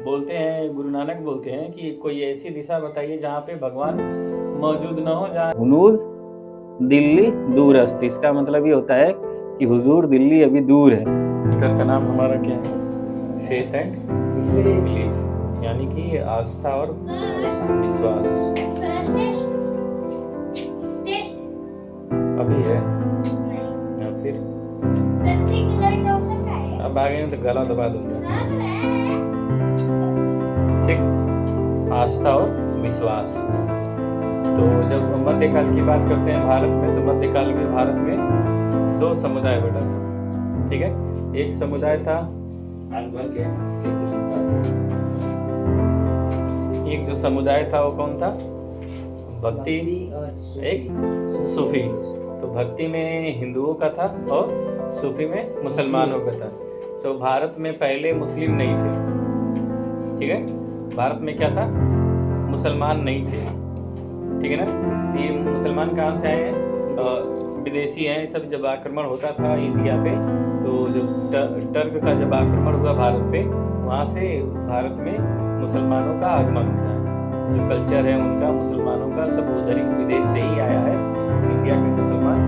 बोलते हैं, गुरु नानक बोलते हैं कि कोई ऐसी दिशा बताइए जहाँ पे भगवान मौजूद न हो, जहाँ हुनूज दिल्ली दूर अस्ति। इसका मतलब ये होता है कि हुजूर दिल्ली अभी दूर है। स्पीकर का नाम हमारा क्या है? फेथ एंड बिलीफ, यानी कि आस्था और विश्वास। अभी है या फिर अब आ गए तो गला दबा दूंगा। ठीक, आस्था और विश्वास। तो जब मध्यकाल की बात करते हैं भारत में, तो मध्यकाल में भारत में दो समुदाय बटा था। ठीक है, एक समुदाय था एक जो समुदाय था वो कौन था? भक्ति, एक सूफी। तो भक्ति में हिंदुओं का था और सूफी में मुसलमानों का था। तो भारत में पहले मुस्लिम नहीं थे। ठीक है, भारत में क्या था? मुसलमान नहीं थे। ठीक है ना। ये मुसलमान कहाँ से आए हैं? विदेशी हैं। सब जब आक्रमण होता था इंडिया पे, तो जब टर्क का जब आक्रमण हुआ भारत पे, वहाँ से भारत में मुसलमानों का आगमन होता है। जो कल्चर है उनका, मुसलमानों का, सब उधर ही विदेश से ही आया है। इंडिया के मुसलमान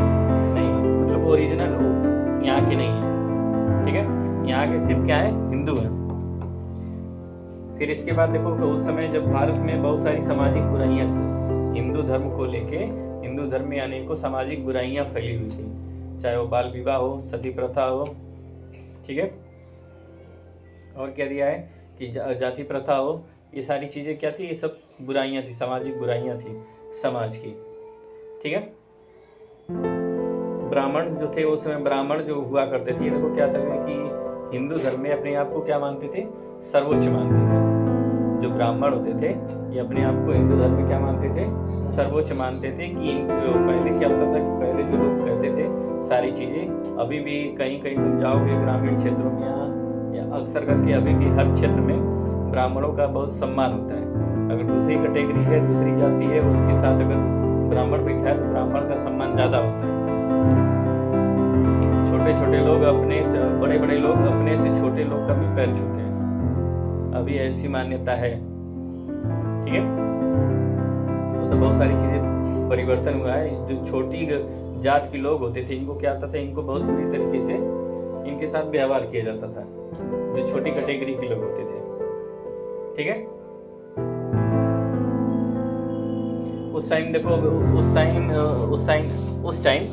नहीं, मतलब ओरिजिनल यहाँ के नहीं है। ठीक है, यहाँ के सिर्फ क्या है? हिंदू हैं। फिर इसके बाद देखो कि उस समय जब भारत में बहुत सारी सामाजिक बुराइयां थी, हिंदू धर्म को लेके, हिंदू धर्म में अनेकों सामाजिक बुराइयां फैली हुई थी, चाहे वो बाल विवाह हो, सती प्रथा हो। ठीक है, और क्या दिया है कि जाति प्रथा हो। ये सारी चीजें क्या थी? ये सब बुराइयां थी, सामाजिक बुराइयां थी समाज की। ठीक है, ब्राह्मण जो थे उस समय, ब्राह्मण जो हुआ करते थे, ये देखो क्या था कि हिंदू धर्म में अपने आप को क्या मानते थे? सर्वोच्च मानते थे। जो ब्राह्मण होते थे ये अपने आप को हिंदू धर्म में क्या मानते थे? सर्वोच्च मानते थे। कि पहले क्या होता था कि पहले जो लोग कहते थे सारी चीजें, अभी भी कहीं कहीं तुम जाओगे ग्रामीण क्षेत्रों में या अक्सर करके अभी भी हर क्षेत्र में ब्राह्मणों का बहुत सम्मान होता है। अगर दूसरी कैटेगरी है, दूसरी जाति है, उसके साथ अगर ब्राह्मण बैठा है तो ब्राह्मण का सम्मान ज्यादा होता है। छोटे छोटे लोग अपने से, बड़े बड़े लोग अपने से छोटे लोग का भी पैर छूते हैं। अभी ऐसी मान्यता है। ठीक है, तो बहुत सारी चीजें परिवर्तन हुआ है। जो छोटी जात के लोग होते थे, इनको क्या होता था? इनको बहुत बुरी तरीके से इनके साथ व्यवहार किया जाता था, जो छोटी कैटेगरी के लोग होते थे। ठीक है, उस टाइम देखो, उस टाइम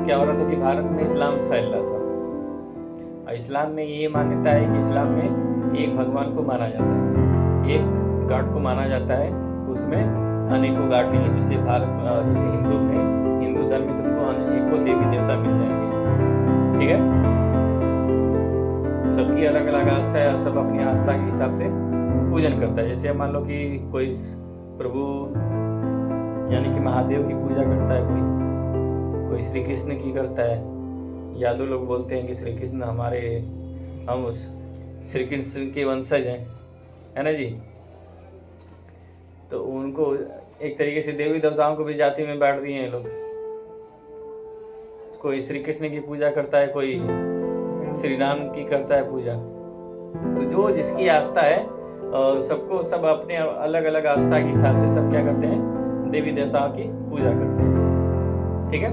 क्या हो रहा था कि भारत में इस्लाम फैल रहा था। इस्लाम में ये मान्यता है कि इस्लाम में एक भगवान को माना जाता है, एक गॉड को माना जाता है। उसमें अनेकों गॉड नहीं है। जैसे जैसे हिंदू में, हिंदू धर्म में तुमको अनेकों देवी देवता मिल जाएंगे। ठीक है, सबकी अलग अलग आस्था है, सब अपनी आस्था के हिसाब से पूजन करता है। जैसे मान लो कि कोई प्रभु यानी कि महादेव की पूजा करता है, कोई श्री कृष्ण की करता है। यादव लोग बोलते हैं कि श्री कृष्ण हम उस श्री कृष्ण के वंशज हैं, है ना जी। तो उनको एक तरीके से देवी देवताओं को भी जाति में बांट दिए हैं लोग। कोई श्री कृष्ण की पूजा करता है, कोई श्री राम की करता है पूजा। तो जो जिसकी आस्था है, सबको सब अपने अलग अलग आस्था के हिसाब से सब क्या करते हैं? देवी देवताओं की पूजा करते हैं। ठीक है,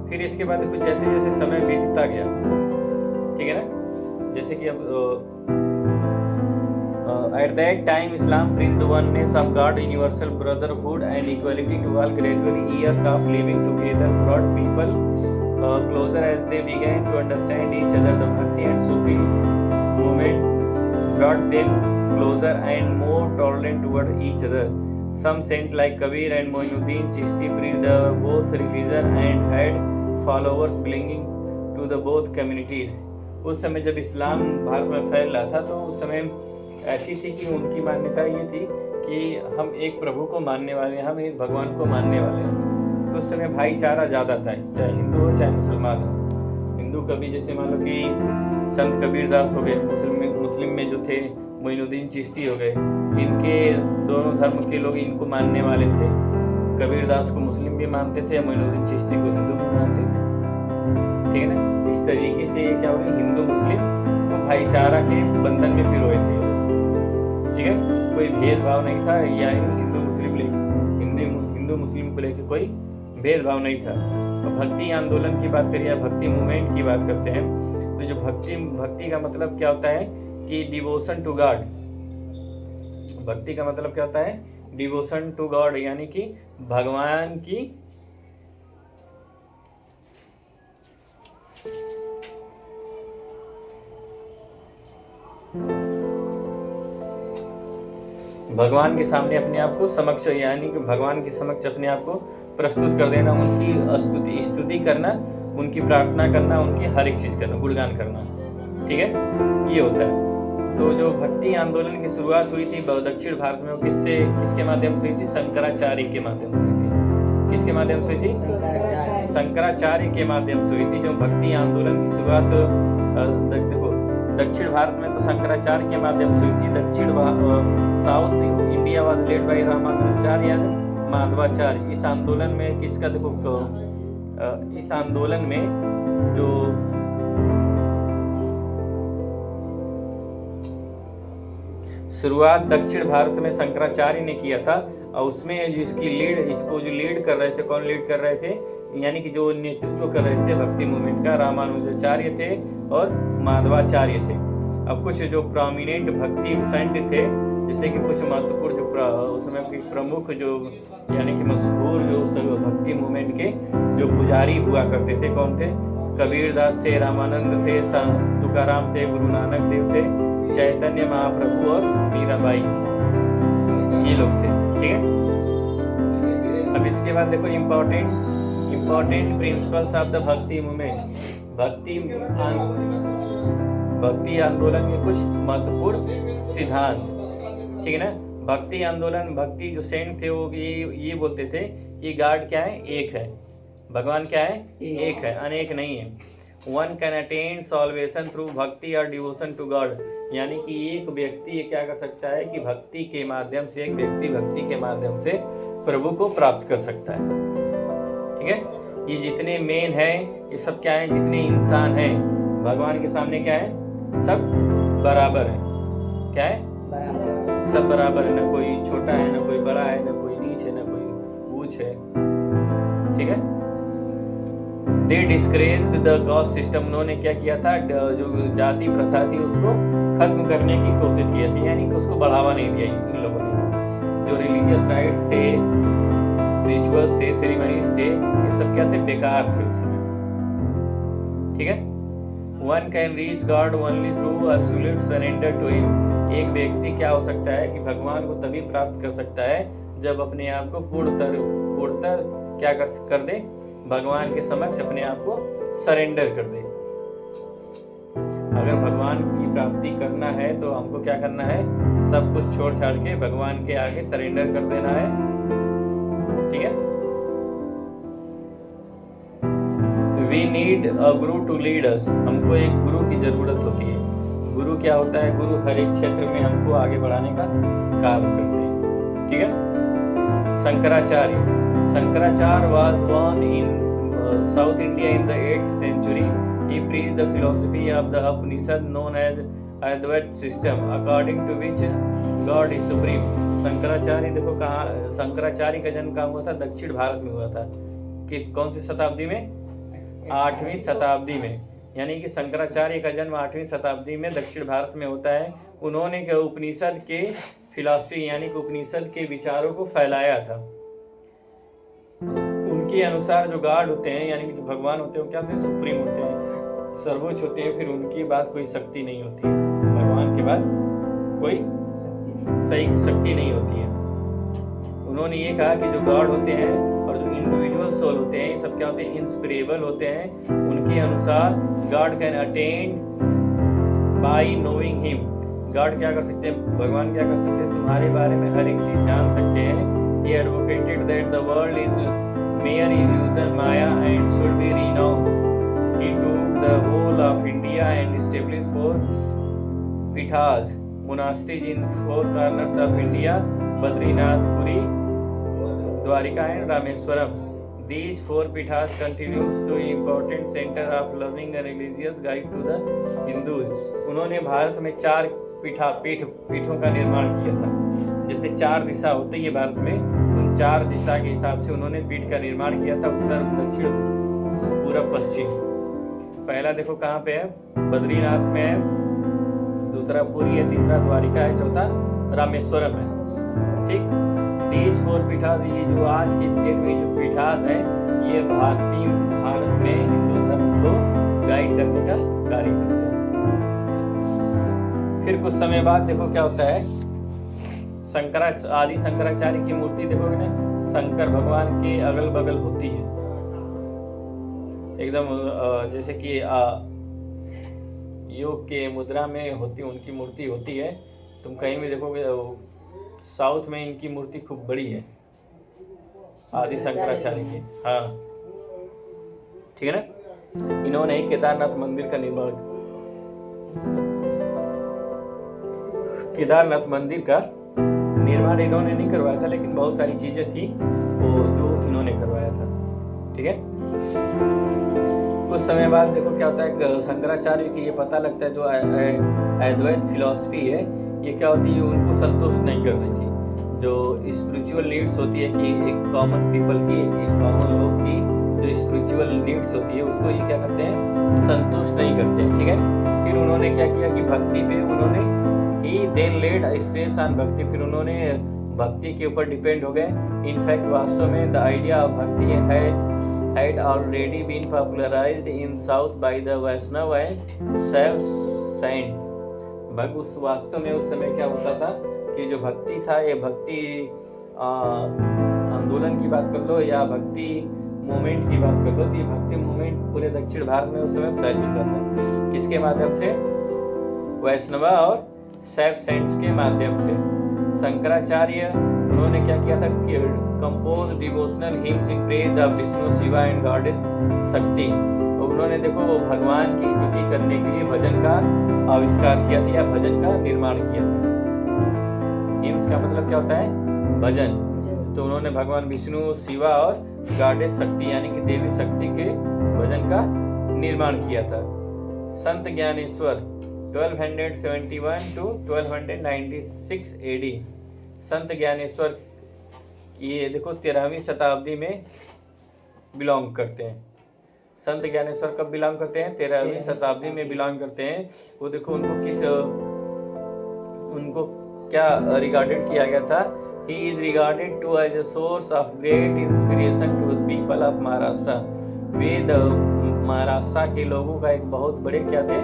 फिर इसके बाद कुछ जैसे जैसे समय बीतता गया, ठीक है ना, जैसे कि अब at that time Islam preached the oneness of God, universal brotherhood and equality to all. Gradually years of living together brought people closer as they began to understand each other. The Bhakti and Sufi movement brought them closer and more tolerant toward each other. Some saints like Kabir and Moinuddin Chishti preached the both religion and had followers belonging to the both communities. उस समय जब इस्लाम भारत में फैल रहा था, तो उस समय ऐसी थी कि उनकी मान्यता ये थी कि हम एक प्रभु को मानने वाले हैं, हम एक भगवान को मानने वाले हैं। तो उस समय भाईचारा ज़्यादा था, चाहे हिंदू हो चाहे मुसलमान हो। हिंदू कभी जैसे मान लो कि संत कबीरदास हो गए, मुस्लिम में जो थे मोइनुद्दीन चिश्ती हो गए, इनके दोनों धर्म के लोग इनको मानने वाले थे। कबीरदास को मुस्लिम भी मानते थे, मोइनुद्दीन चिश्ती को हिंदू भी मानते थे। ठीक है ना, इस तरीके से ये क्या हो गया? हिंदू मुस्लिम भाईचारा के बंधन में पिरोए थे। भेदभाव नहीं था, यानी हिंदू मुस्लिम को लेकर कोई भेदभाव नहीं था। तो भक्ति आंदोलन की बात करिए, भक्ति मूवमेंट की बात करते हैं, तो जो भक्ति का मतलब क्या होता है कि डिवोशन टू गॉड। भक्ति का मतलब क्या होता है? डिवोशन टू गॉड, यानी कि भगवान की भगवान के सामने अपने आप को समक्ष, यानी कि भगवान के समक्ष अपने आप को प्रस्तुत कर देना, उनकी स्तुति करना, उनकी प्रार्थना करना, उनकी हर एक चीज करना, गुणगान करना। ठीक है, ये होता है। तो जो भक्ति आंदोलन की शुरुआत हुई थी दक्षिण भारत में, वो किसके माध्यम से हुई थी? शंकराचार्य के माध्यम से हुई थी। किसके माध्यम से हुई थी? शंकराचार्य के माध्यम से हुई थी। जो भक्ति आंदोलन की शुरुआत देखो दक्षिण भारत में तो शंकराचार्य के माध्यम से हुई थी। South India was led by Ramanujacharya and Madhvacharya. इस आंदोलन में किसका देखो, इस आंदोलन में जो शुरुआत दक्षिण भारत में शंकराचार्य ने किया था, और उसमें जो इसको जो लीड कर रहे थे, कौन लीड कर रहे थे, यानी कि जो नेतृत्व कर रहे थे भक्ति मूवमेंट का, रामानुजाचार्य थे और माधवाचार्य थे। अब कुछ जो प्रोमिनेंट भक्ति संत थे, जैसे कि कुछ महत्वपूर्ण जो उस समय के प्रमुख जो यानी कि मशहूर जो भक्ति मूवमेंट के जो पुजारी हुआ करते थे, कौन थे? कबीरदास थे, रामानंद थे, तुकाराम थे, गुरु नानक देव थे, चैतन्य महाप्रभु और मीराबाई, ये लोग थे। ठीक है, अब इसके बाद देखो इम्पोर्टेंट प्रिंसिपल्स ऑफ द भक्ति मूवमेंट। भक्ति आंदोलन के कुछ महत्वपूर्ण सिद्धांत। ठीक है ना, भक्ति आंदोलन, भक्ति जो सेंट थे वो ये बोलते थे कि गॉड क्या है? एक है। भगवान क्या है? एक है, अनेक नहीं है। One can attain solvation through भक्ति और डिवोशन टू गॉड, यानी कि एक व्यक्ति क्या कर सकता है कि भक्ति के माध्यम से, एक व्यक्ति भक्ति के माध्यम से प्रभु को प्राप्त कर सकता है। ठीक है, ये जितने मेन है, ये सब क्या है? जितने इंसान हैं भगवान के सामने क्या है? सब बराबर है। क्या है? बराबर, सब बराबर है, ना कोई छोटा है, ना कोई बड़ा है, ना कोई नीच है, ना कोई ऊंच है। ठीक है, दे डिस्करेज्ड द कास्ट सिस्टम। उन्होंने क्या किया था? जो जाति प्रथा थी उसको खत्म करने की कोशिश की थी, यानी कि उसको बढ़ावा नहीं दिया इन लोगों ने। जो रिलीजियस राइट्स थे, रिचुअल्स थे, सेरेमनीज थे, ये सब क्या थे? बेकार थे उस समय। ठीक है, one can reach god only through absolute surrender to him. एक व्यक्ति क्या हो सकता है कि भगवान को तभी प्राप्त कर सकता है जब अपने आप को पूर्णतः क्या कर दे? भगवान के समक्ष अपने आप को सरेंडर कर दे। अगर भगवान की प्राप्ति करना है तो हमको क्या करना है? सब कुछ छोड़ छाड़ के भगवान के आगे सरेंडर कर देना है। ठीक है, we need a Guru to lead us. हमको एक गुरु की जरूरत होती है। गुरु क्या होता है? गुरु हर एक क्षेत्र में हमको आगे बढ़ाने का काम करते हैं। ठीक है, Shankaracharya was born in South India in the 8th century. He preached the philosophy of the Upanishad known as Advaita system, according to which God is supreme. Shankaracharya देखो कहाँ, शंकराचार्य का जन्म कहाँ हुआ था? दक्षिण भारत में हुआ था। कि कौन सी शताब्दी में? 8वीं शताब्दी में। यानी कि शंकराचार्य का जन्म 8वीं शताब्दी में दक्षिण भारत में होता है। उन्होंने उपनिषद के फिलॉसफी यानी कि उपनिषद के विचारों को फैलाया था। उनके अनुसार जो गॉड होते हैं यानी कि जो भगवान होते हैं वो क्या होते हैं? सुप्रीम होते हैं, सर्वोच्च होते हैं, फिर उनकी बात कोई शक्ति नहीं होती है। भगवान के बाद कोई सही शक्ति नहीं होती है। उन्होंने ये कहा कि जो गॉड होते हैं और जो इंडिविजुअल सोल होते हैं ये सब क्या होते हैं? इंस्पिरेबल होते हैं। उनके अनुसार God can attain bye knowing him. God क्या कर सकते हैं? भगवान क्या कर सकते हैं? तुम्हारे बारे में हर एक चीज जान सकते हैं। He advocated that the world is mere illusion, Maya, and should be renounced. He took the whole of India and established 4 pithas, monasteries in 4 corners of India: Badrinath, Puri, Dwarika, and Rameswaram. These 4 pithas continues to be important center of learning and religious guide to the Hindus. उन्होंने भारत में 4 पीठों का निर्माण किया था। जैसे 4 दिशा होती है भारत में, उन 4 दिशा के हिसाब से उन्होंने पीठ का निर्माण किया था, उत्तर, दक्षिण, पूरब, पश्चिम। पहला देखो कहाँ पे है, बद्रीनाथ में है, दूसरा पुरी है, तीसरा द्वारिका है, चौथा रामेश्वरम है। ठीक, these 4 पीठास, ये जो आज की डेट में जो पीठास है, ये भारत में हिंदू धर्म को गाइड करने का कार्य करते हैं। फिर कुछ समय बाद देखो क्या होता है, आदि शंकराचार्य की मूर्ति देखोगे ना, शंकर भगवान के अगल बगल होती है एकदम, जैसे कि योग के मुद्रा में होती, उनकी मूर्ति होती है। तुम कहीं भी देखोगे, साउथ में इनकी मूर्ति खूब बड़ी है, आदि शंकराचार्य की। हाँ, ठीक है ना। इन्होंने ही केदारनाथ मंदिर का निर्माण, केदारनाथ मंदिर का निर्माण इन्होंने नहीं करवाया था, लेकिन बहुत सारी चीजें थी वो जो इन्होंने करवाया था। ठीक है, कुछ समय बाद देखो क्या होता है, शंकराचार्य की ये पता लगता है जो अद्वैत फिलॉसफी है, ये क्या होती है, उनको संतुष्ट नहीं कर रही थी। जो स्पिरिचुअल नीड्स होती है कि एक कॉमन पीपल की, एक कॉमन लोग की जो स्पिरिचुअल नीड्स होती है, उसको ये क्या करते हैं, संतुष्ट नहीं करते। ठीक है, फिर उन्होंने क्या किया कि भक्ति पे उन्होंने ही देन लेड स्ट्रेस ऑन भक्ति, फिर उन्होंने भक्ति के ऊपर डिपेंड हो गए। इनफैक्ट वास्तव में the idea of bhakti had already been popularised in south by the Vaishnava and Shaiva saint. उस वास्तव में उस समय क्या होता था कि जो भक्ति था, ये भक्ति आंदोलन की बात कर लो या भक्ति मूवमेंट की बात कर लो, तो ये भक्ति मूवमेंट पूरे दक्षिण भारत में उस समय फैल चुका था। किसके माध्यम से, वैष्णवा और शैव सेंट्स के माध्यम से। शंकराचार्य उन्होंने क्या किया था कि compose devotional hymns in praise of Vishnu, Shiva and goddess शक्ति। उन्होंने देखो वो भगवान की स्तुति करने के लिए भजन का आविष्कार किया था या भजन का निर्माण किया था। हिम्स का मतलब क्या होता है, भजन। तो उन्होंने भगवान विष्णु, शिवा और गॉडेस शक्ति यानी कि देवी शक्ति के भजन का निर्माण किया था। संत ज्ञानेश्वर 1271 to 1296 AD, संत ज्ञानेश्वर ये देखो 13वीं शताब्दी में बिलोंग करते हैं। संत ज्ञानेश्वर कब बिलोंग करते हैं, 13वीं शताब्दी में बिलोंग करते हैं। वो देखो उनको क्या रिगार्डेड किया गया था, he is regarded to as a source of great inspiration to the people of Maharashtra. वे महाराष्ट्र के लोगों का एक बहुत बड़े क्या थे,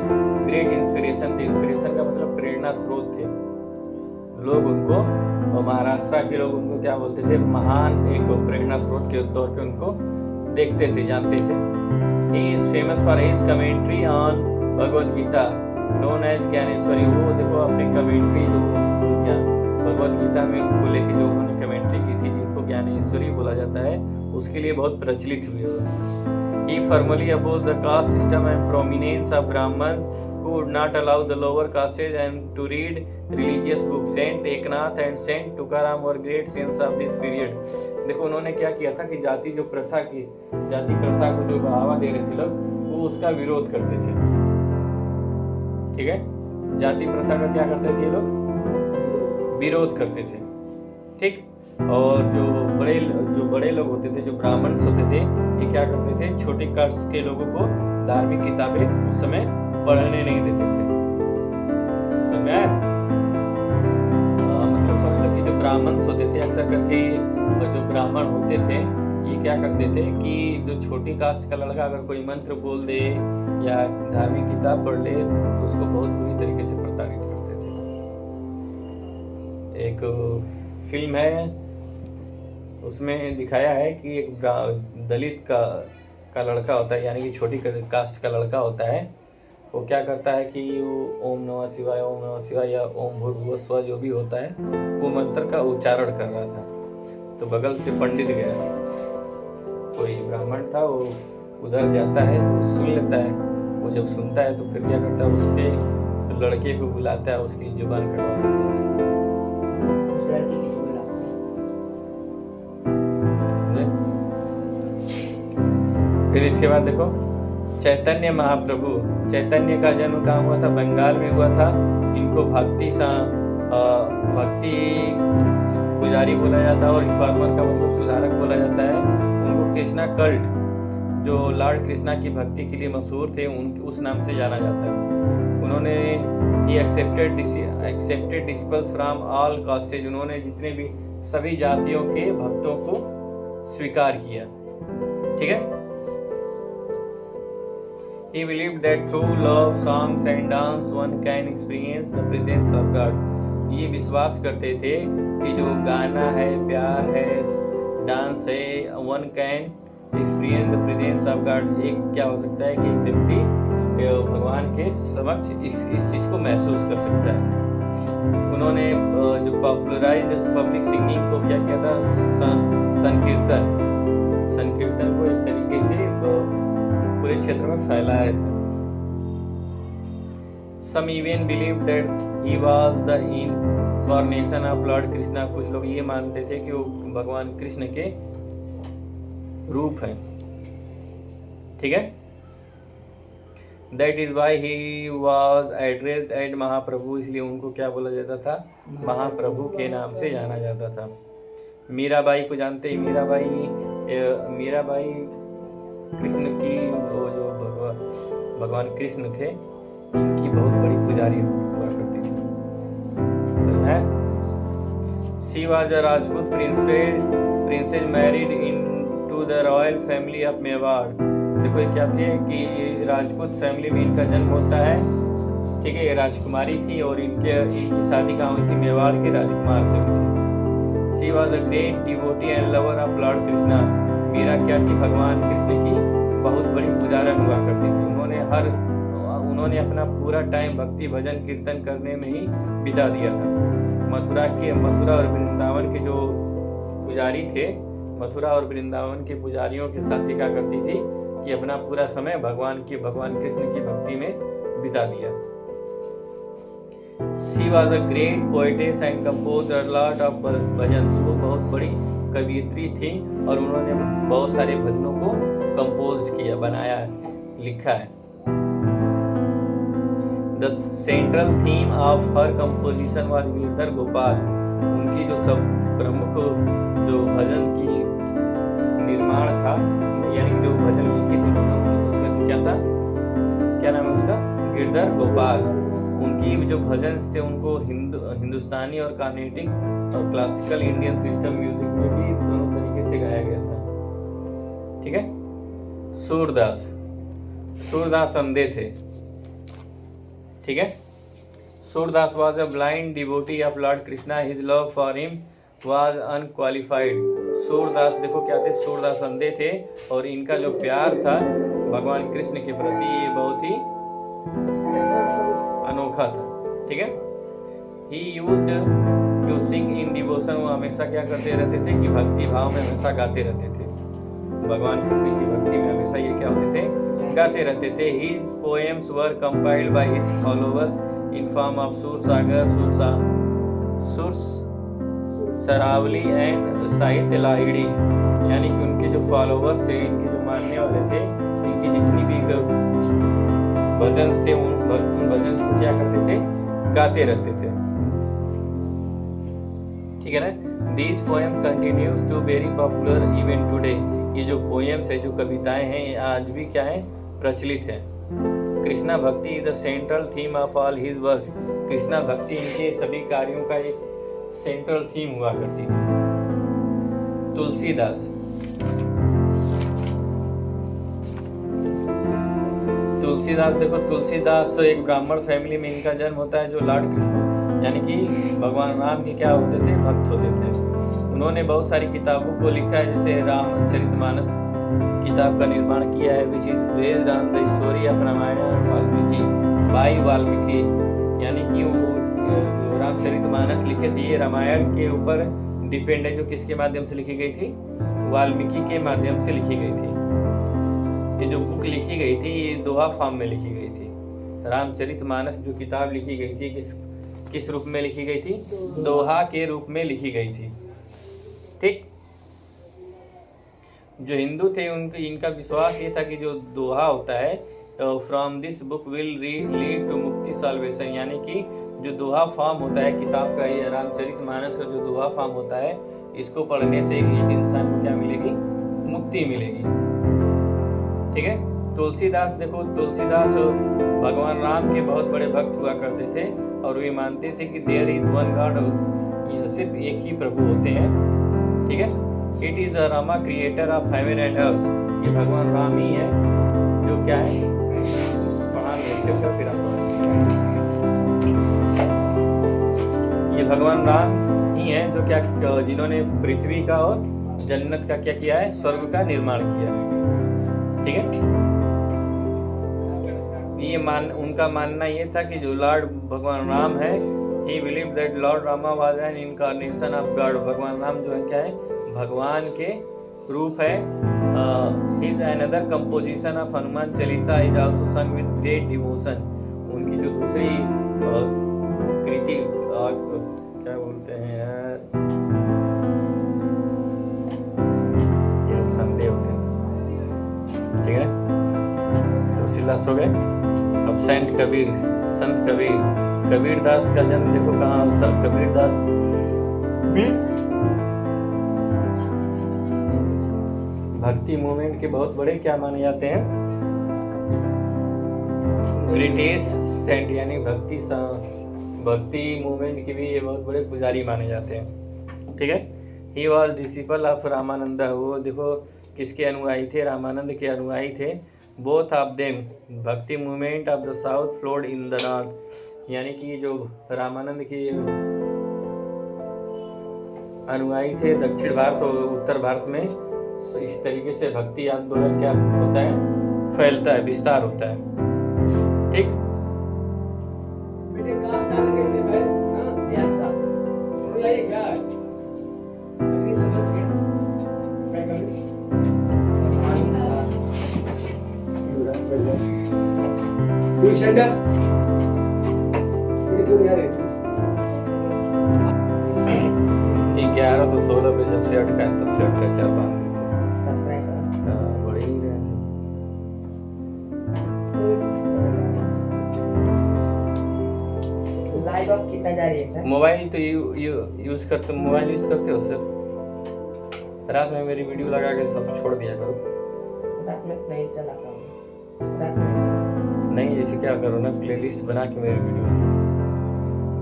ग्रेट इंस्पिरेशन थे। इंस्पिरेशन का मतलब प्रेरणा स्रोत थे। लोग उनको, और महाराष्ट्र के लोग उनको क्या बोलते थे, महान एक प्रेरणा स्रोत के तौर पे उनको देखते थे, जानते थे। He is famous for his commentary on Bhagavad Gita known as Dnyaneshwari. वो देखो अपनी कमेंट्री जो भगवद गीता में उनको लेके जो उन्होंने कमेंट्री की थी, जिनको ज्ञानेश्वरी बोला जाता है, उसके लिए बहुत प्रचलित हुई है। He firmly opposed the caste system and prominence of Brahmins who would not allow the lower castes and to read religious books. Saint Eknath and Saint Tukaram were great saints of this period. देखो उन्होंने क्या किया था कि जाति प्रथा को जो बढ़ावा दे रहे थे लोग, वो उसका विरोध करते थे। ठीक है, जाति प्रथा का क्या करते थे ये लोग, विरोध करते थे। ठीक, और जो बड़े लोग होते थे, जो ब्राह्मण्स होते थे, ये क्या करते थे, छोटे कास्ट के लोगों को धार्मिक किताबें उस समय पढ़ने नहीं देते थे। समय मतलब समझ लो कि जो ब्राह्मण्स होते थे, अक्सर करके जो ब्राह्मण होते थे, ये क्या करते थे कि जो छोटी कास्ट का लड़का अगर कोई मंत्र बोल दे या धार्मिक किताब पढ़ ले, तो उसको बहुत बुरी तरीके से प्रताड़ित करते थे। एक फिल्म है, उसमें दिखाया है कि एक दलित का लड़का होता है, यानी कि छोटी कास्ट का लड़का होता है। वो क्या करता है कि वो ओम नमः शिवाय या ओम भूर्भुवः स्वः जो भी होता है, वो मंत्र का उच्चारण कर रहा था। तो बगल से पंडित गया, कोई ब्राह्मण था, वो उधर जाता है तो सुन लेता है। वो जब सुनता है तो फिर क्या करता है, उसके लड़के को बुलाता है, उसकी जुबान कटवा देता है। फिर इसके बाद देखो चैतन्य महाप्रभु, चैतन्य का जन्म कहाँ हुआ था, बंगाल में हुआ था। इनको उनको भक्ति पुजारी बोला जाता है, और रिफॉर्मर का मतलब सुधारक बोला जाता है। उनको कृष्णा कल्ट, जो लॉर्ड कृष्णा की भक्ति के लिए मशहूर थे, उस नाम से जाना जाता है। उन्होंने एक्सेप्टेड डिसिपल्स फ्रॉम ऑल कास्टेज, उन्होंने जितने भी सभी जातियों के भक्तों को स्वीकार किया। ठीक है। He believed that through love, songs and dance one can experience the presence of God. ये विश्वास करते थे कि जो गाना है, प्यार है, डांस है, one can experience the presence of God, एक क्या हो सकता है कि एक व्यक्ति भगवान के समक्ष इस चीज को महसूस कर सकता है। उन्होंने जो पॉपुलराइज पब्लिक सिंगिंग को क्या किया था, संकीर्तन को एक तरीके से पूरे क्षेत्र में फैलाया था। Some even believed that he was the incarnation of Lord Krishna, कुछ लोग ये मानते थे कि वो भगवान कृष्ण के रूप हैं। ठीक है। That is why he was addressed as महाप्रभु, इसलिए उनको क्या बोला जाता था, महाप्रभु के नाम से जाना जाता था। मीराबाई को जानते हैं, मीराबाई कृष्ण की वो जो भगवान कृष्ण थे, इनकी बहुत बड़ी पुजारी हुआ करती थी। है she was a Rajput princess married into the royal family of Mewar. देखो ये क्या थे कि राजपूत फैमिली में इनका जन्म होता है। ठीक है। ये राजकुमारी थी और इनकी शादी कहाँ हुई थी, मेवाड़ के राजकुमार से हुई थी। She was a great devotee and lover of lord Krishna. Meera क्या थी, भगवान कृष्ण की बहुत बड़ी पुजारन हुआ करती थी। उन्होंने अपना पूरा टाइम भक्ति भजन कीर्तन करने में ही बिता दिया था। मथुरा और वृंदावन के जो पुजारी थे, मथुरा और वृंदावन के पुजारियों के साथ क्या करती थी कि अपना पूरा समय भगवान कृष्ण की भक्ति में बिता दिया। She was a great poetess and composed a lot of भजन। वो बहुत बड़ी कवियत्री थी और उन्होंने बहुत सारे भजनों को कंपोज किया, बनाया, लिखा है। The central theme of her composition was Girdhar Gopal. उनकी जो सब प्रमुख जो भजन की निर्माण था, यानी जो भजन लिखी थी उसमें से क्या था, क्या नाम है उसका, गिरधर गोपाल। उनकी जो भजन थे उनको हिंदुस्तानी और कार्नेटिक और क्लासिकल इंडियन सिस्टम म्यूजिक में भी दोनों तरीके से गाया गया था। ठीक है। सूरदास अंधे थे। ठीक है। Surdas was a blind devotee of Lord Krishna. His love for him was unqualified. Surdas देखो क्या थे, सूरदास अंधे थे और इनका जो प्यार था भगवान कृष्ण के प्रति ये बहुत ही अनोखा था। ठीक है। He used to sing in devotion. वो हमेशा क्या करते रहते थे कि भक्ति भाव में हमेशा गाते रहते थे। भगवान कृष्ण की भक्ति में हमेशा ये क्या होते थे, गाते रहते थे। His poems were compiled by his followers in form of Sursagar, Saravali and साहित्य लाहिड़ी, यानी कि उनके जो फॉलोवर्स थे, इनके जो मानने वाले थे, इनकी जितनी भी भजन थे उन भजन को क्या करते थे, गाते रहते थे। ठीक है ना। These poems continues to very popular even today. ये जो पोएम्स है, जो कविताएं हैं, ये आज भी क्या है, प्रचलित है। कृष्णा भक्ति is the central theme of all his works. Krishna भक्ति इनके सभी कार्यों का एक सेंट्रल थीम हुआ करती थी। तुलसीदास देखो, तुलसीदास एक ब्राह्मण फैमिली में इनका जन्म होता है, जो लॉर्ड कृष्ण यानी कि भगवान राम के क्या होते थे, भक्त होते थे। उन्होंने बहुत सारी किताबों को लिखा है, जैसे रामचरितमानस किताब का निर्माण किया है, which is based on the story of Ramayana by Valmiki, यानी कि वो जो रामचरितमानस लिखे थे ये रामायण के ऊपर डिपेंड है, जो किसके माध्यम से लिखी गई थी, वाल्मीकि के माध्यम से लिखी गई थी। ये जो बुक लिखी गई थी ये दोहा फॉर्म में लिखी गई थी। रामचरितमानस जो किताब लिखी गई थी किस रूप में लिखी गई थी, दोहा के रूप में लिखी गई थी। ठीक। जो हिंदू थे इनका विश्वास ये था कि जो दोहा होता है, from this book will lead to mukti, salvation, यानी कि जो दोहा फॉर्म होता है किताब का, ये रामचरितमानस का जो दोहा फॉर्म होता है, इसको पढ़ने से एक इंसान को क्या मिलेगी? मुक्ति मिलेगी। ठीक है। तुलसीदास, देखो तुलसीदास भगवान राम के बहुत बड़े भक्त हुआ करते थे और वे मानते थे कि देयर इज वन गॉड, सिर्फ एक ही प्रभु होते हैं। ठीक है। It is Rama creator of heaven and earth, ये भगवान राम ही है जो क्या है, फिर ये भगवान राम ही है जो क्या, जिन्होंने पृथ्वी का और जन्नत का क्या किया है, स्वर्ग का निर्माण किया। ठीक है। ये उनका मानना ये था कि जो लॉर्ड भगवान राम है, he believed that Lord Rama was an incarnation of God, भगवान राम जो है क्या है, भगवान के रूप है। His another composition of Hanuman Chalisa is also sung with great devotion, उनकी जो दूसरी कृति क्या बोलते हैं यार, ये संदेह होते हैं। ठीक है। तो सिलास हो गए। अब संत कबीर, कबीरदास का जन्म देखो कहाँ, संत कबीरदास भी भक्ति मूवमेंट के बहुत बड़े क्या माने जाते हैं, ग्रेटेस्ट सेंट, यानी भक्ति मूवमेंट के भी ये बहुत बड़े पुजारी माने जाते हैं। ठीक है। He was disciple of Ramanand, वो देखो किसके अनुयायी थे, रामानंद के अनुयायी थे। बोथ ऑफ देम भक्ति movement of the south flowed in the north, यानी कि जो रामानंद के अनुयायी थे दक्षिण भारत और उत्तर भारत में इस तरीके से भक्ति आंदोलन क्या होता है, फैलता है, विस्तार होता है। ठीक। ये 1116 पे जब से अटका है तब से अटका 4-5 दिन से। बढ़ ही रहा है। लाइव अब कितना जा रही है सर? मोबाइल तो यूज करते हो सर? रात में मेरी वीडियो लगा के सब छोड़ दिया करो। रात में नहीं चलाता हूँ। नहीं, जैसे क्या करो ना, प्लेलिस्ट बना के मेरी वीडियो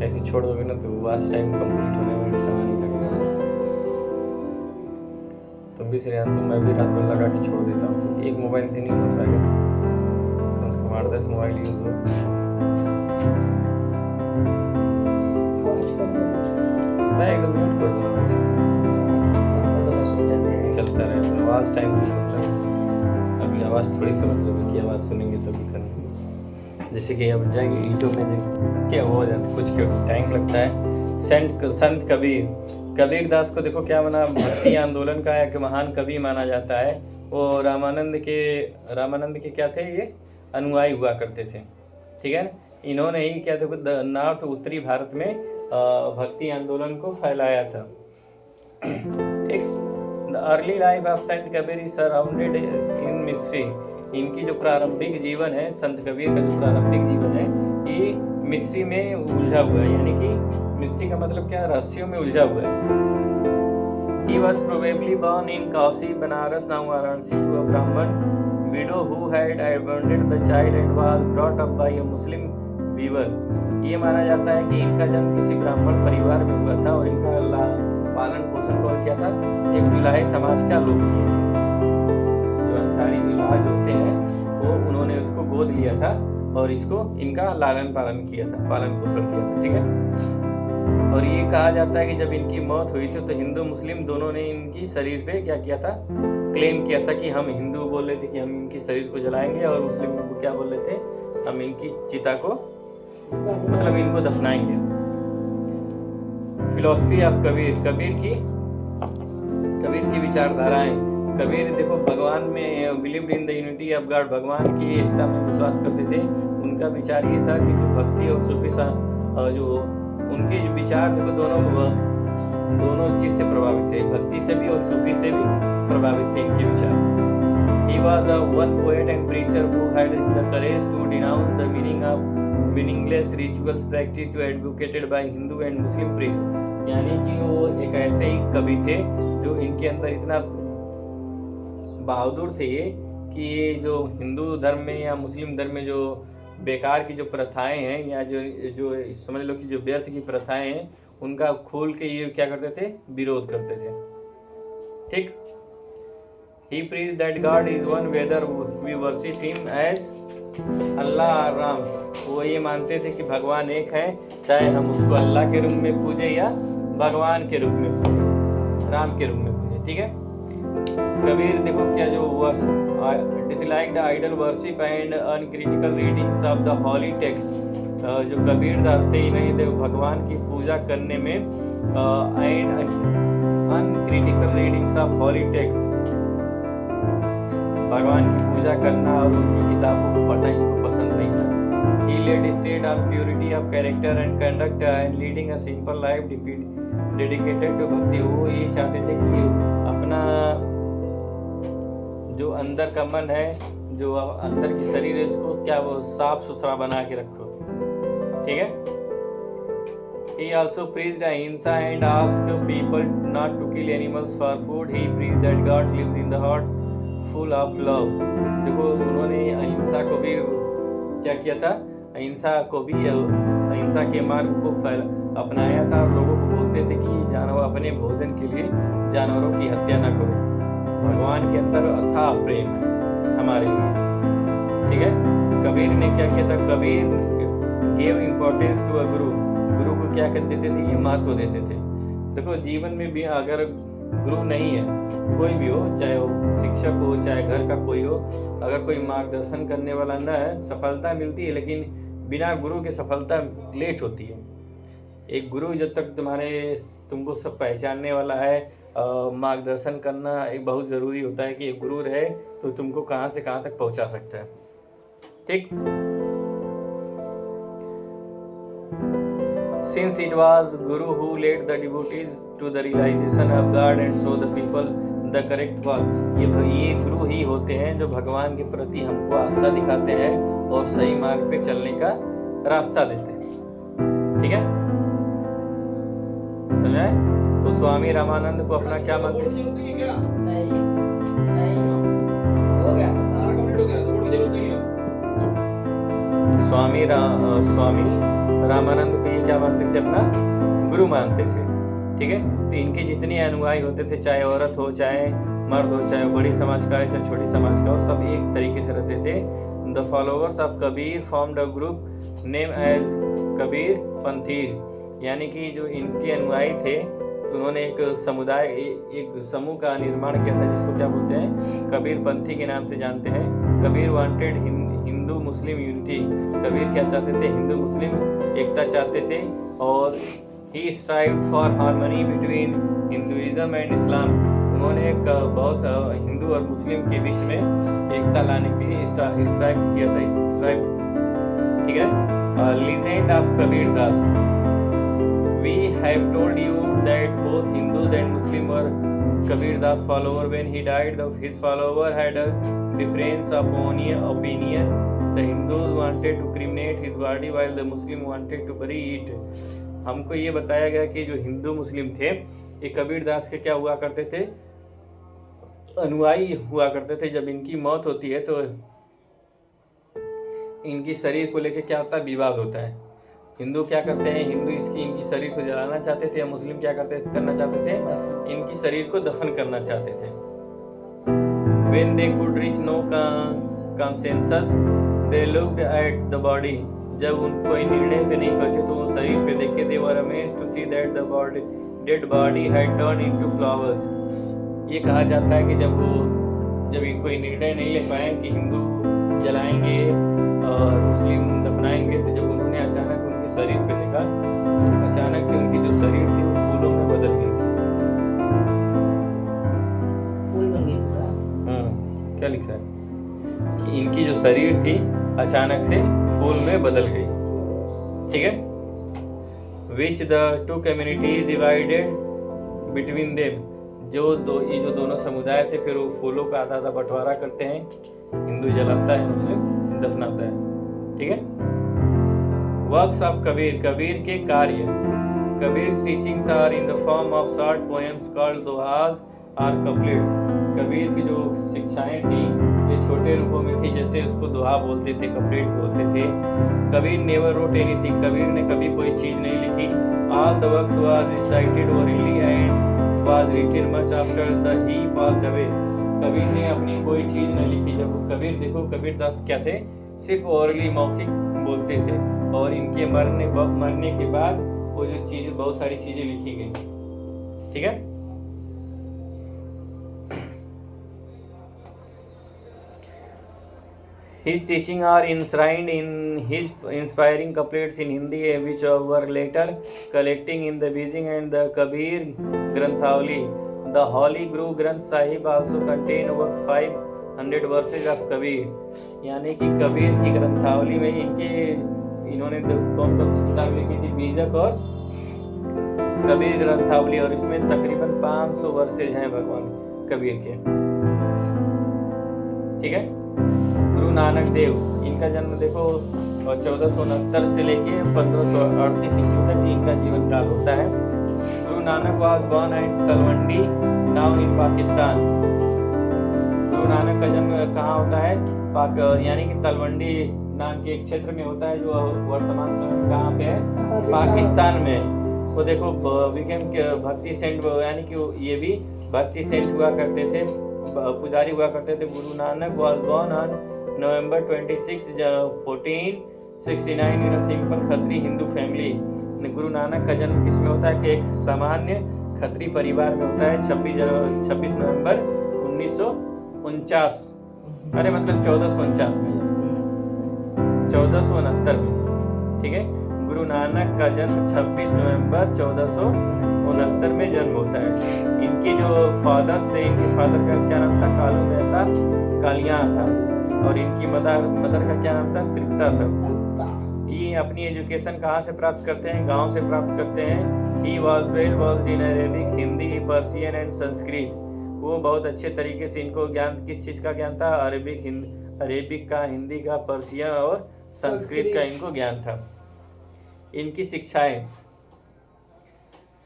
ऐसे छोड़ दोगे ना तो वॉच टाइम कंप्लीट होने में समय नहीं लगेगा। तुम भी श्रेयांशु, मैं भी रात भर लगा के छोड़ देता हूँ, तो एक मोबाइल से नहीं हो पाएगा, कम से कम 8-10 मोबाइल यूज हो। मैं एकदम म्यूट कर दूँगा, चलता रहे आवाज़ टाइम से मतलब। अभी आवाज़ थोड़ी सी मतलब है कि आवाज़ सुनेंगे तभी करनी, जैसे कि अब जाएंगे यूट्यूब में क्या हो जाता है, कुछ टाइम लगता है। संत कबीरदास को देखो क्या माना, भक्ति आंदोलन का एक महान कवि माना जाता है। वो रामानंद के क्या थे, ये अनुयायी हुआ करते थे। ठीक है ना। इन्होंने ही क्या देखो नॉर्थ उत्तरी भारत में भक्ति आंदोलन को फैलाया था। ठीक। The early life of saint Kabir is surrounded in mystery, इनकी जो प्रारंभिक जीवन है, संत कबीर का जो प्रारंभिक जीवन है, ये मिस्ट्री में उलझा हुआ है, यानी कि मिस्ट्री का मतलब क्या, रहस्यों में उलझा हुआ है। He was probably born in Kashi, Banaras, now Varanasi, to a Brahmin widow who had abandoned the child and was brought up by a Muslim weaver. ये माना जाता है कि इनका जन्म किसी ब्राह्मण परिवार में हुआ था और इनका पालन पोषण कौन किया था, एक दुलाहे समाज का लोग किए थे। जो अंसारी दुलाज होते हैं वो उन्होंने उसको गोद लिया था और इसको इनका लालन पालन किया था, पालन पोषण किया था। ठीक है। और ये कहा जाता है कि जब इनकी मौत हुई थी तो हिंदू मुस्लिम दोनों ने इनकी शरीर पे क्या किया था, क्लेम किया था कि हम हिंदू बोल रहे थे कि हम इनकी शरीर को जलाएंगे और मुस्लिम क्या बोल रहे थे, हम इनकी चिता को मतलब इनको दफनाएंगे। फिलॉसफी ऑफ कबीर की विचारधाराएं। कबीर देखो भगवान में believed in the unity of God, भगवान की एकता में विश्वास करते थे। उनका विचार ये था कि जो भक्ति और सूफी जो उनके विचार देखो दोनों चीज से प्रभावित थे, भक्ति से भी और सूफी से भी प्रभावित थे इनके विचार। He was a one poet and preacher who had the courage to denounce the meaning of meaningless rituals practice to advocated by Hindu and Muslim priest, यानी कि वो एक ऐसे ही कवि थे जो इनके अंदर इतना बहादुर थे ये कि ये जो हिंदू धर्म में या मुस्लिम धर्म में जो बेकार की जो प्रथाएं हैं या जो जो समझ लो कि जो व्यर्थ की प्रथाएं हैं उनका खोल के ये क्या करते थे, विरोध करते थे। ठीक। He preached that God is one whether we worship him as अल्लाह और राम, वो ये मानते थे कि भगवान एक है, चाहे हम उसको अल्लाह के रूप में पूजे या भगवान के रूप में पूजे, राम के रूप में पूजे। ठीक है। कबीर देखो क्या जो disliked idol worship and uncritical readings of the holy text, जो कबीर दास थे नहीं थे भगवान की पूजा करने में and uncritical readings of holy text, भगवान की पूजा करना और उनकी किताबों को पढ़ना इनको पसंद नहीं था। He laid straight on purity of character and conduct and leading a simple life dedicated to भक्ति। वो ये चाहते थे कि अपना जो अंदर का मन है, जो अंदर की शरीर है, उसको क्या वो साफ सुथरा बना के रखो। ठीक है। He also preached ahimsa and asked people not to kill animals for food. He preached that God lives in the heart full of love। देखो उन्होंने अहिंसा को भी क्या किया था, अहिंसा के मार्ग को अपनाया था और लोगों को बोलते थे कि जानवर अपने भोजन के लिए जानवरों की हत्या न करो। भगवान के अंदर अथाह प्रेम हमारे लिए। ठीक है। कबीर ने क्या किया था, Kabir gave importance to a guru, गुरु को क्या कर देते थे, ये महत्व देते थे। देखो जीवन में भी अगर गुरु नहीं है, कोई भी हो, चाहे वो शिक्षक हो चाहे घर का कोई हो, अगर कोई मार्गदर्शन करने वाला न है, सफलता मिलती है, लेकिन बिना गुरु के सफलता लेट होती है। एक गुरु जब तक तुमको सब पहचानने वाला है, मार्गदर्शन करना एक बहुत ज़रूरी होता है कि एक गुरु रहे तो तुमको कहाँ से कहाँ तक पहुँचा सकता है। ठीक। Since it was Guru who led the devotees to the realization of God and show the people the correct path, ये गुरु ही होते हैं जो भगवान के प्रति हमको आस्था दिखाते हैं और सही मार्ग पे चलने का रास्ता देते हैं। ठीक है। समझाए? तो स्वामी रामानंद को अपना क्या मानते हैं? नहीं हो गया, स्वामी रामानंद को ये क्या मानते थे, अपना गुरु मानते थे। ठीक है। तो इनके जितने अनुयायी होते थे, चाहे औरत हो चाहे मर्द हो, चाहे बड़ी समाज का हो चाहे छोटी समाज का हो, सब एक तरीके से रहते थे। The followers of Kabir formed a group name as Kabir Panthis, यानी कि जो इनके अनुयायी थे तो उन्होंने एक समुदाय, एक समूह का निर्माण किया था जिसको क्या बोलते हैं, कबीर पंथी के नाम से जानते हैं। Kabir wanted Hindu Muslim unity, Kabir क्या चाहते थे, हिंदू मुस्लिम एकता चाहते थे। और he strive for harmony between Hinduism and Islam, उन्होंने एक बहुत हिंदू और मुस्लिम के बीच में एकता लाने के लिए स्ट्राइव किया था। ठीक है। Legend of Kabir Das, we have told you that both Hindus and Muslims were Kabir Das follower. When he died, his follower had a difference of opinion. The Hindus wanted to cremate his body while the Muslims wanted to bury it. हमको ये बताया गया कि जो हिंदू मुस्लिम थे ये कबीर दास के क्या हुआ करते थे, अनुयायी हुआ करते थे। जब इनकी मौत होती है तो इनकी शरीर को लेकर क्या होता है, विवाद होता है। हिंदू क्या करते हैं, हिंदू इनकी शरीर को जलाना चाहते थे, या मुस्लिम क्या करना चाहते थे, इनकी शरीर को दफन करना चाहते थे। When they could reach no consensus, they looked at the body. जब उन कोई निर्णय पे नहीं पहुंचे तो वो शरीर पे देखे। They were amazed to see that the dead body had turned into flowers. ये कहा जाता है कि जब कोई निर्णय नहीं ले पाए कि हिंदू जलाएंगे और मुस्लिम दफनाएंगे, तो जब उन्होंने अचानक उनके शरीर पे देखा, अचानक से उनकी जो शरीर थी वो फूलों में बदल गई थी। फूल बन गई पूरा। क्या लिखा है कि इनकी जो शरीर थी अचानक से फूल में बदल गई। ठीक है। Which the two communities divided between them, ये जो दोनों समुदाय थे फिर वो फूलों का आधा बंटवारा करते हैं। हिंदू जलाता है, मुस्लिम दफनाता है। ठीक है। वर्क्स ऑफ कबीर, कबीर के कार्य। Kabir teachings are in the form of short poems called dohas और कपलेट्स। कबीर की जो शिक्षाएं थी ये छोटे रूपों में थी, जैसे उसको दोहा बोलते थे, कपलेट बोलते थे। Kabir never wrote anything, Kabir ने कभी कोई चीज नहीं लिखी। All the works was recited orally and was written much after the he passed away. Kabir ने अपनी कोई चीज नहीं लिखी। जब कबीर देखो, कबीर दास क्या थे, सिर्फ ओरली मौखिक बोलते थे, और इनके मरने के बाद वो जो चीजें, बहुत सारी चीजें लिखी गई। ठीक है। His teaching are enshrined in his inspiring couplets in Hindi, which were later collecting in the Beijing and the Kabir Granthawali. The Holy Guru Granth Sahib also contain over 500 verses of Kabir. यानी कि कबीर की ग्रंथावली में इन्होंने कौन कौन सी किताब लिखी थी, बीजक और कबीर ग्रंथावली, और इसमें तकरीबन 500 वर्सेज हैं भगवान कबीर के। ठीक है। गुरु नानक देव, इनका जन्म देखो 1469 से लेके 1538 ईस्वी तक इनका जीवन काल होता है। Guru Nanak was born at Talwandi, now in Pakistan. Guru Nanak का जन्म कहाँ होता है, यानी कि तलवंडी नाम के एक क्षेत्र में होता है, जो वर्तमान समय में कहाँ पे है, पाकिस्तान में। वो देखो विकेम भक्ति सेंट, यानी कि ये भी भक्ति सेंट हुआ करते थे, पुजारी हुआ करते थे। Guru Nanak was born on November 26, 1469 in simple Khatri Hindu family. Guru Nanak का जन्म किस में होता है कि एक सामान्य खत्री परिवार में होता है, 26 नवंबर 1949, अरे मतलब 1449 में, 1469 में। ठीक है। गुरु नानक का जन्म 26 नवंबर 1469 में जन्म होता है। इनके जो फादर थे, इनके फादर का क्या नाम था, कालू मेहता कालिया था, और इनकी मदर का क्या नाम था, तृप्ता था। ये अपनी एजुकेशन कहाँ से प्राप्त करते हैं, गांव से प्राप्त करते हैं। He was well versed in Arabic, Hindi, Persian and Sanskrit. वो बहुत अच्छे तरीके से, इनको ज्ञान किस चीज़ का ज्ञान था, अरेबिक का, हिंदी का, पर्शियन और संस्कृत का इनको ज्ञान था। इनकी शिक्षाएं,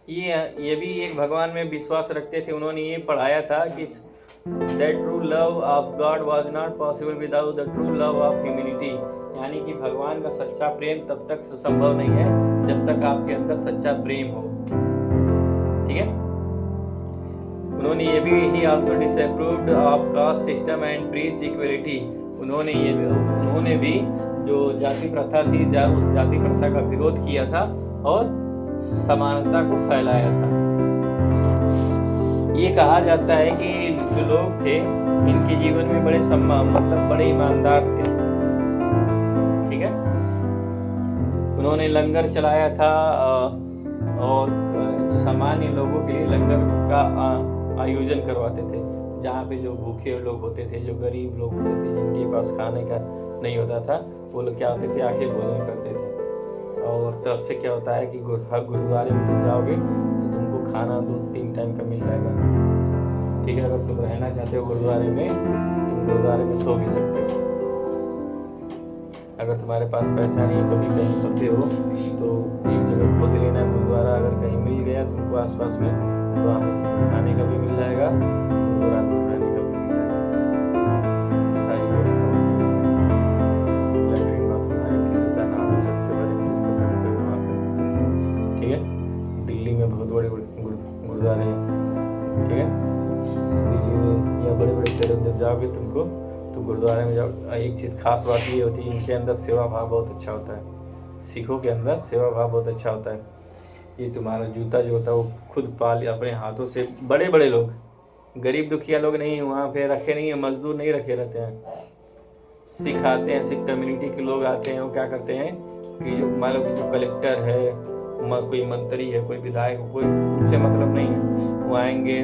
ये भी एक भगवान में विश्वास रखते थे। उन्होंने ये पढ़ाया था कि that true love of God was not possible without the true love of humanity, यानी कि भगवान का सच्चा प्रेम तब तक संभव नहीं है जब तक आपके अंदर सच्चा प्रेम हो। ठीक है। उन्होंने ये भी ही also disapproved of caste system and preached equality। उन्होंने भी जो जाति प्रथा थी, उस जाति प्रथा का विरोध किया था और समानता को फैलाया था। ये कहा जाता है कि जो लोग थे इनके जीवन में बड़े मतलब बड़े ईमानदार थे। ठीक है। उन्होंने लंगर चलाया था और सामान्य लोगों के लिए लंगर का आयोजन करवाते थे, जहाँ पे जो भूखे लोग होते थे, जो गरीब लोग होते थे, जिनके पास खाने का नहीं होता था, वो लोग क्या होते थे, आके भोजन करते थे। और तब से क्या होता है कि हर गुरुद्वारे में तुम जाओगे तो तुमको खाना 2-3 टाइम का मिल जाएगा। ठीक है। अगर तुम रहना चाहते हो गुरुद्वारे में, तुम गुरुद्वारे में सो भी सकते हो। अगर तुम्हारे पास पैसा नहीं है, कभी कहीं फंसे हो, तो एक जगह खोज लेना गुरुद्वारा, अगर कहीं मिल गया तुमको आसपास में, तो वहाँ पे तुमको खाने का भी मिल जाएगा, तुमको रात भर रहने का भी मिल जाएगा। सारी व्यवस्था होती है इसमें, लैट्रिन बाथरूम हर एक चीज़ होता है, नहा धो सकते हो, हर एक चीज़ कर सकते हो वहाँ पे। ठीक है। दिल्ली में बहुत बड़े गुरुद्वारे हैं। ठीक है। दिल्ली में या बड़े बड़े शहरों में जब जाओगे तुमको, तो गुरुद्वारे में जाओ, एक चीज़ खास बात ये होती है, इनके अंदर सेवा भाव बहुत अच्छा होता है। सिखों के अंदर सेवा भाव बहुत अच्छा होता है। ये तुम्हारा जूता जो होता है वो खुद पाल अपने हाथों से, बड़े बड़े लोग, गरीब दुखिया लोग नहीं वहाँ पे रखे नहीं है, मजदूर नहीं रखे रहते हैं। सिख आते हैं, सिख कम्युनिटी के लोग आते हैं, वो क्या करते हैं कि जो मान लो कि जो कलेक्टर है, कोई मंत्री है, कोई विधायक, कोई उनसे मतलब नहीं है, वो आएंगे,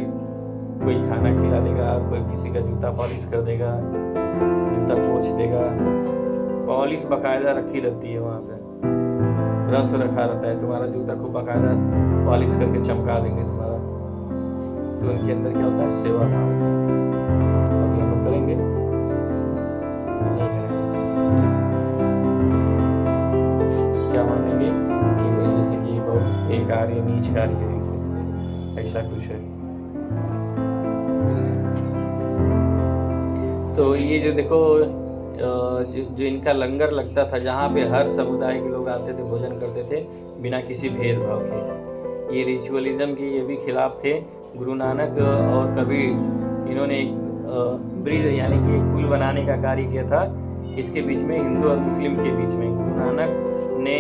कोई खाना खिला देगा, कोई किसी का जूता पॉलिश कर देगा, जूता पोंछ देगा, पॉलिश बाकायदा रखी रहती है वहाँ पे, ब्रश रखा रहता है, तुम्हारा जूता खूब बाकायदा पॉलिश करके चमका देंगे तुम्हारा। तो उनके अंदर क्या होता है, सेवा भाव। अभी हम लोग करेंगे, नहीं करेंगे, क्या कार्य, नीच कार्य, ऐसा कुछ है। तो ये जो देखो जो इनका लंगर लगता था, जहाँ पे हर समुदाय के लोग आते थे, भोजन करते थे बिना किसी भेदभाव के। ये रिचुअलिज्म के ये भी खिलाफ थे। गुरु नानक और कबीर इन्होंने एक ब्रिज यानी कि एक पुल बनाने का कार्य किया था इसके बीच में, हिंदू और मुस्लिम के बीच में। गुरु नानक ने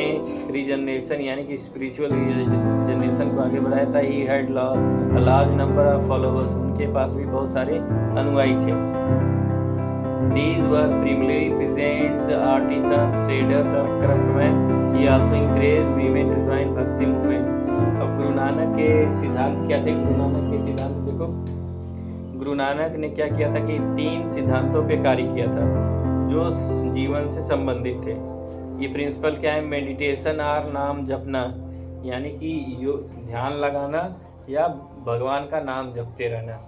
रीजनरेशन यानी कि स्पिरिचुअल रीजनरेशन को आगे बढ़ाया था। He had large number of followers, उनके पास भी बहुत सारे अनुयायी थे। These were primarily peasants, artisans, traders or craftsmen. He also encouraged women to join भक्ति movement. अब गुरु नानक के सिद्धांत क्या थे? गुरु नानक के सिद्धांत देखो, गुरु नानक ने क्या किया था कि 3 सिद्धांतों पे कार्य किया था जो जीवन से संबंधित थे। ये प्रिंसिपल क्या है? मेडिटेशन और नाम जपना, यानी कि ध्यान लगाना या भगवान का नाम जपते रहना।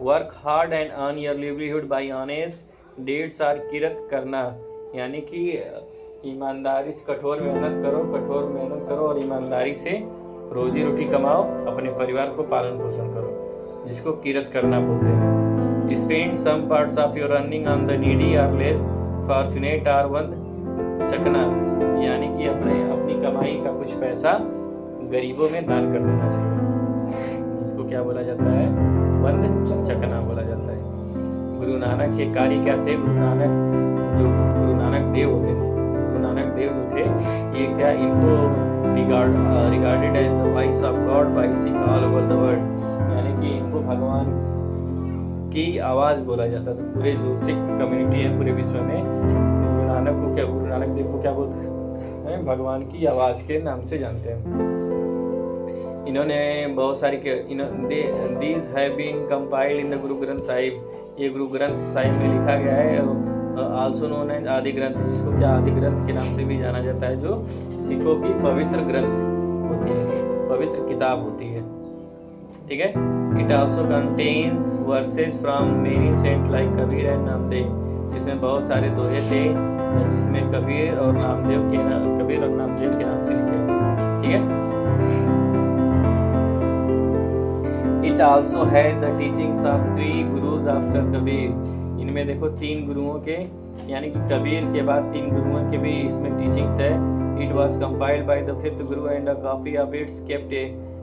Work hard and earn your livelihood by honest deeds or किरत करना, यानी कि ईमानदारी से कठोर मेहनत करो और ईमानदारी से रोजी रोटी कमाओ, अपने परिवार को पालन पोषण करो, जिसको किरत करना बोलते हैं। Spend some parts of your earning on the needy or less fortunate or वन चकना, यानी कि अपनी कमाई का कुछ पैसा गरीबों में दान कर देना चाहिए, जिसको क्या बोला जाता है? बंद चकना बोला जाता है। गुरु नानक के कार्य क्या थे? गुरु नानक देव होते थे, गुरु नानक देव जो थे ये क्या, इनको regarded as the voice of God by Sikh all over the world, यानी कि इनको भगवान की आवाज़ बोला जाता था। पूरे जो सिख कम्युनिटी है पूरे विश्व में गुरु नानक देव को क्या बोलते हैं? भगवान की आवाज़ के नाम से जानते हैं। इन्होंने बहुत सारी these have been compiled in the Guru Granth Sahib, ये गुरु ग्रंथ साहिब में लिखा गया है। आल्सो नोन एज आदि ग्रंथ, जिसको क्या आदि ग्रंथ के नाम से भी जाना जाता है, जो सिखों की पवित्र ग्रंथ होती है, पवित्र किताब होती है। ठीक है। It also contains verses from many saint like Kabir and Namdev, जिसमें बहुत सारे दोहे थे जिसमें कबीर और नामदेव के नाम से लिखे। ठीक है। It also has the teachings of 3 gurus after Kabir. इनमें देखो 3 गुरुओं के, यानी कि कबीर के बाद 3 गुरुओं के भी इसमें टीचिंग्स है। It was compiled by the 5th guru and a copy of it kept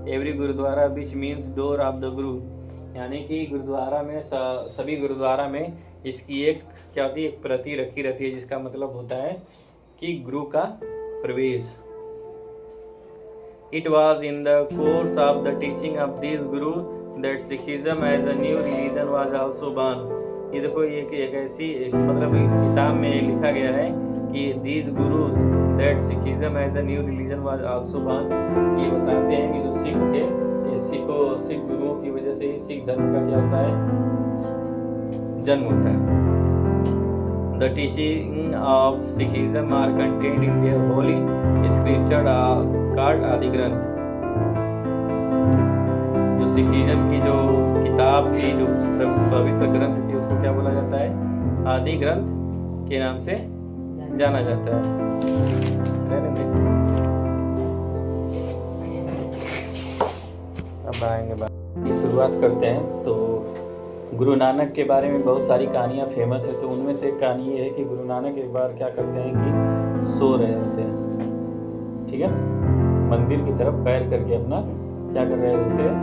every gurdwara which means door of the guru, यानी कि गुरुद्वारा में सभी गुरुद्वारा में इसकी एक क्या होती है? एक प्रति रखी रहती है, जिसका मतलब होता है कि गुरु का प्रवेश। It was in the course of the teaching of these gurus that Sikhism as a new religion was also born. ये देखो ये एक ऐसी मतलब किताब में लिखा गया है कि these gurus that Sikhism as a new religion was also born. ये बताते हैं कि जो सिख थे, ये सिख गुरुओं की वजह से ही सिख धर्म का क्या होता है? जन्म होता है। The teaching of Sikhism are contained in their holy scripture called आदि ग्रंथ। जो सिखिज्म की जो किताब थी, जो पवित्र ग्रंथ थी, उसको क्या बोला जाता है? आदि ग्रंथ के नाम से जाना जाता है। अब आएंगे की शुरुआत करते हैं। तो गुरु नानक के बारे में बहुत सारी कहानियाँ फेमस है। तो उनमें से एक कहानी ये है कि गुरु नानक एक बार क्या करते हैं कि सो रहे होते हैं। ठीक है। मंदिर की तरफ पैर करके अपना क्या कर रहे होते हैं?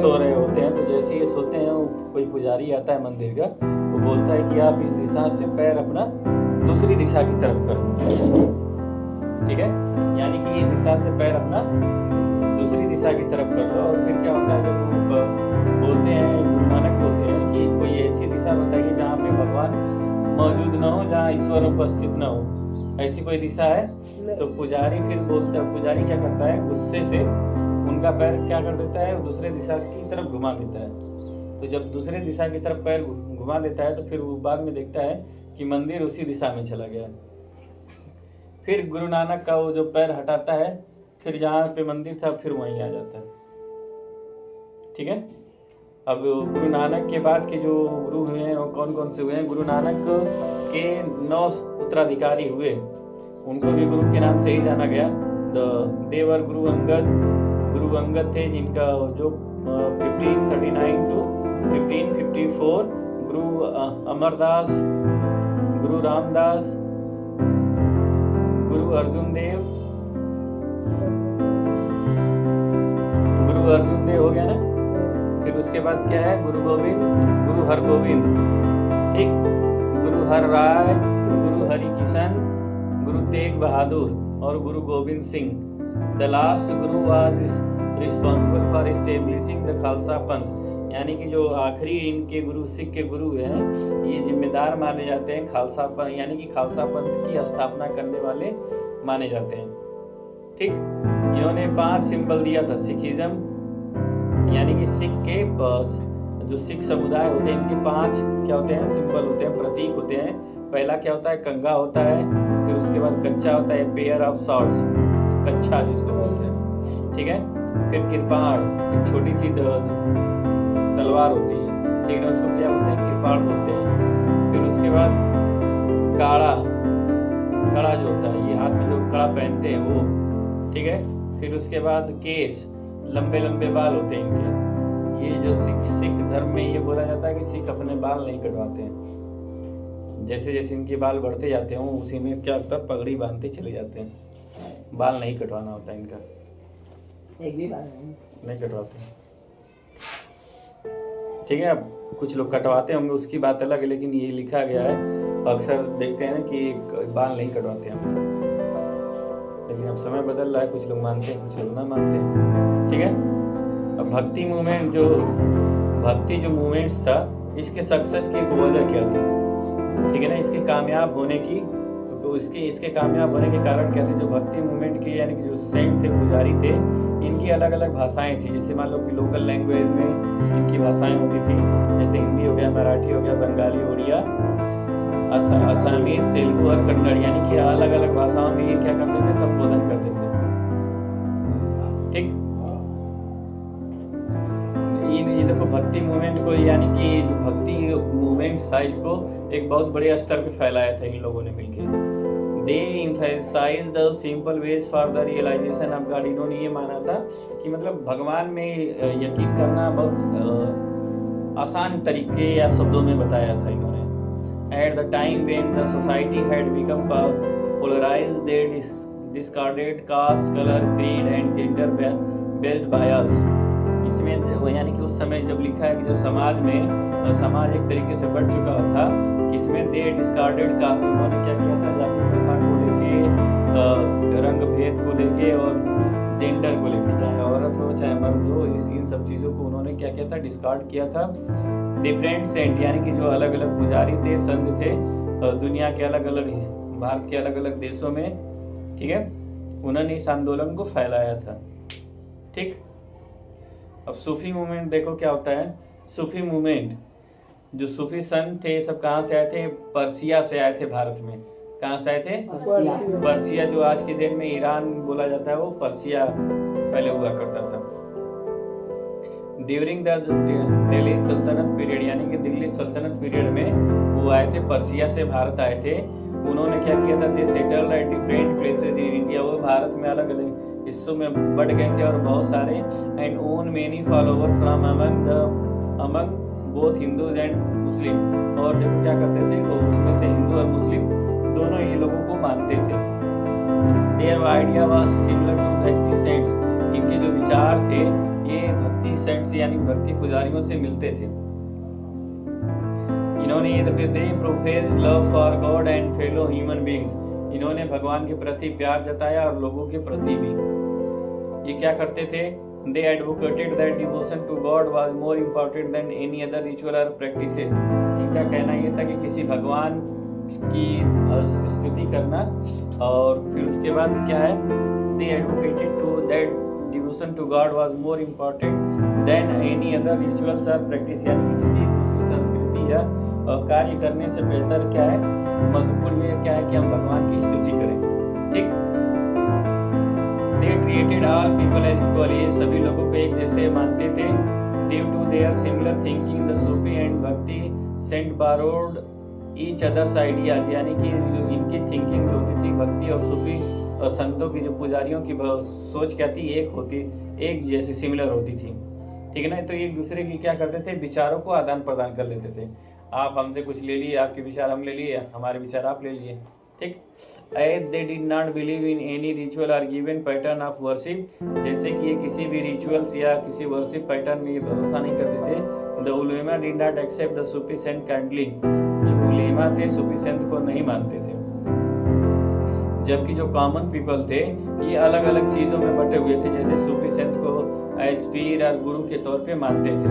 सो रहे होते हैं। तो जैसे ये सोते हैं, कोई पुजारी आता है मंदिर का, वो बोलता है कि आप इस दिशा से पैर अपना दूसरी दिशा की तरफ करो। ठीक है। यानी कि ये दिशा से पैर अपना दूसरी दिशा की तरफ कर लो। और फिर क्या होता है, जब वो बोलते हैं, गुरु नानक बोलते हैं कि कोई ऐसी दिशा बताइए जहाँ पे भगवान मौजूद ना हो, जहाँ ईश्वर उपस्थित ना हो, ऐसी कोई दिशा है? तो पुजारी फिर बोलता है, पुजारी क्या करता है? गुस्से से उनका पैर क्या कर देता है? दूसरे दिशा की तरफ घुमा देता है। तो जब दूसरे दिशा की तरफ पैर घुमा देता है, तो फिर वो बाद में देखता है कि मंदिर उसी दिशा में चला गया। फिर गुरु नानक का वो जो पैर हटाता है, फिर जहाँ पे मंदिर था फिर वहीं आ जाता है। ठीक है। अब गुरु नानक के बाद के जो गुरु हुए हैं वो कौन कौन से हुए हैं? गुरु नानक के 9 उत्तराधिकारी हुए, उनको भी गुरु के नाम से ही जाना गया। देवर गुरु अंगद थे, जिनका जो 1539 to 1554, गुरु अमरदास, गुरु रामदास, गुरु अर्जुन देव हो गया ना। फिर उसके बाद क्या है, गुरु गोविंद, गुरु हरगोविंद, ठीक, गुरु हर राय, गुरु हरि किशन, गुरु तेग बहादुर और गुरु Govind Singh. The last Guru was responsible for establishing the Khalsa पंथ, यानी कि जो आखिरी इनके गुरु, सिख के गुरु हैं, ये जिम्मेदार माने जाते हैं खालसा पंथ, यानी कि खालसा पंथ की स्थापना करने वाले माने जाते हैं। ठीक, इन्होंने 5 सिंबल दिया था सिखिज्म, यानी कि सिख के जो सिख समुदाय होते हैं, इनके 5 क्या होते हैं, सिंबल होते हैं, प्रतीक होते हैं। पहला क्या होता है, कंगा होता है, फिर उसके बाद कच्चा होता है, पेयर ऑफ सॉर्ड्स, कच्छा जिसको बोलते हैं, ठीक है। फिर कृपाण, एक छोटी सी तलवार होती है, ठीक है, उसको क्या बोलते हैं, कृपाण बोलते हैं। फिर उसके बाद कड़ा जो होता है, ये हाथ में जो कड़ा पहनते हैं वो, ठीक है। फिर उसके बाद केस, लंबे लंबे बाल होते हैं इनके। ये जो सिख धर्म में ये बोला जाता है कि सिख अपने बाल नहीं कटवाते हैं, जैसे जैसे इनके बाल बढ़ते जाते हैं उसी में क्या होता है, पगड़ी बांधते चले जाते हैं, बाल नहीं कटवाना होता है इनका, एक भी बाल नहीं कटवाते, ठीक है। अब कुछ लोग कटवाते होंगे उसकी बात अलग है, लेकिन ये लिखा गया है, अक्सर देखते हैं ना कि बाल नहीं कटवाते हैं, लेकिन अब समय बदल रहा है, कुछ लोग मानते हैं, कुछ लोग ना मानते हैं, ठीक है। अब भक्ति जो मूवमेंट्स था, इसके सक्सेस की वजह क्या थी, ठीक है ना, इसके कामयाब होने की, तो इसके कामयाब होने के कारण क्या थे, जो भक्ति मूवमेंट के यानी कि जो सेंट थे, पुजारी थे, इनकी अलग अलग भाषाएं थी। जैसे मान लो कि लोकल लैंग्वेज में इनकी भाषाएं होती थी, जैसे हिंदी हो गया, मराठी हो गया, बंगाली, उड़िया, असमीज, तेलुगु और कन्नड़, यानी कि अलग अलग भाषाओं में ये क्या करते थे, संबोधन करते थे, ठीक। ये देखो भक्ति मूवमेंट को, यानी कि जो भक्ति मूवमेंट था, इसको एक बहुत बड़े स्तर पे फैलाया था इन लोगों ने मिलकर। They emphasize the simple ways for the realization of God. इन्होंने ये माना था कि मतलब भगवान में यकीन करना बहुत आसान तरीके या शब्दों में बताया था इन्होंने। At the time when the society had become polarized, they discarded caste, colour, creed and gender based bias. इसमें यानी कि उस समय जब लिखा है कि जब समाज एक तरीके से बढ़ चुका था, किसमें दे डिस्कार्डेड कास्ट, उन्होंने क्या किया था, जाति प्रथा को लेके, रंग भेद को लेके और जेंडर को लेके, चाहे औरत हो चाहे मर्द हो, इन सब चीज़ों को उन्होंने क्या किया था, डिस्कार्ड किया था। डिफरेंट सेंट, यानी कि जो अलग अलग पुजारी थे, संत थे, दुनिया के अलग अलग, भारत के अलग अलग देशों में, ठीक है, उन्होंने इस आंदोलन को फैलाया था, ठीक। अब सूफी मूवमेंट देखो क्या होता है। सूफी मूवमेंट, जो सूफी संत थे, सब कहाँ से आए थे, पर्सिया से आए थे भारत में। कहाँ से आए थे, पर्सिया, जो आज के दिन में ईरान बोला जाता है, वो पर्सिया पहले हुआ करता था। ड्यूरिंग द दिल्ली सल्तनत पीरियड, यानी कि दिल्ली सल्तनत पीरियड में वो आए थे, पर्सिया से भारत आए थे। उन्होंने क्या किया था, they settled at different places in India, वो भारत में अलग अलग हिस्सों में बढ़ गए थे और बहुत सारे, and own many followers from among both Hindus and Muslim. और देखो क्या करते थे, वो उसमें से हिंदू और मुस्लिम दोनों ही लोगों को मानते थे। Their idea was similar to bhakti saints, इनके जो विचार थे ये भक्ति सेंट्स यानी भक्ति पुजारियों से मिलते थे। इन्होंने ये देखो, they profess love for God and fellow human beings, इन्होंने भगवान के प्रति प्यार जताया और लोगों के प्रति भी। ये क्या करते थे, they advocated that devotion to God was more important than any other ritual or practices। इनका कहना ये था कि किसी भगवान की स्तुति करना, और फिर उसके बाद क्या है, they advocated to that devotion to God was more important than any other rituals or practice, यानी कि किसी दूसरी संस्कृति या कार्य करने से बेहतर क्या है, महत्वपूर्ण ये क्या है कि हम भगवान की स्तुति करें, ठीक। They treated all people as equal, ये सभी लोगों को एक जैसे मानते थे। Due to their similar thinking, the Sufi and Bhakti saint borrowed each other's ideas, यानी कि जो इनकी थिंकिंग जो होती थी, भक्ति और सूफी और संतों की जो पुजारियों की सोच क्या थी, एक जैसी सिमिलर होती थी, ठीक है ना। तो एक दूसरे की क्या करते थे, विचारों को आदान प्रदान कर लेते थे। आप हमसे कुछ ले लिए, आपके विचार हम ले लिए, हमारे विचार आप ले लिए, ठीक। As they did not believe in any ritual और गिवन पैटर्न ऑफ वर्शिप, जैसे कि ये किसी भी रिचुअल्स या किसी वर्शिप पैटर्न में ये भरोसा नहीं करते थे। The ulema did not accept the Sufi saint kindly, जो उलेमा थे सूफी सेंट को नहीं मानते थे, जबकि जो कॉमन पीपल थे ये अलग अलग चीज़ों में बटे हुए थे, जैसे सूफी संत को एज पीर और गुरु के तौर पे मानते थे।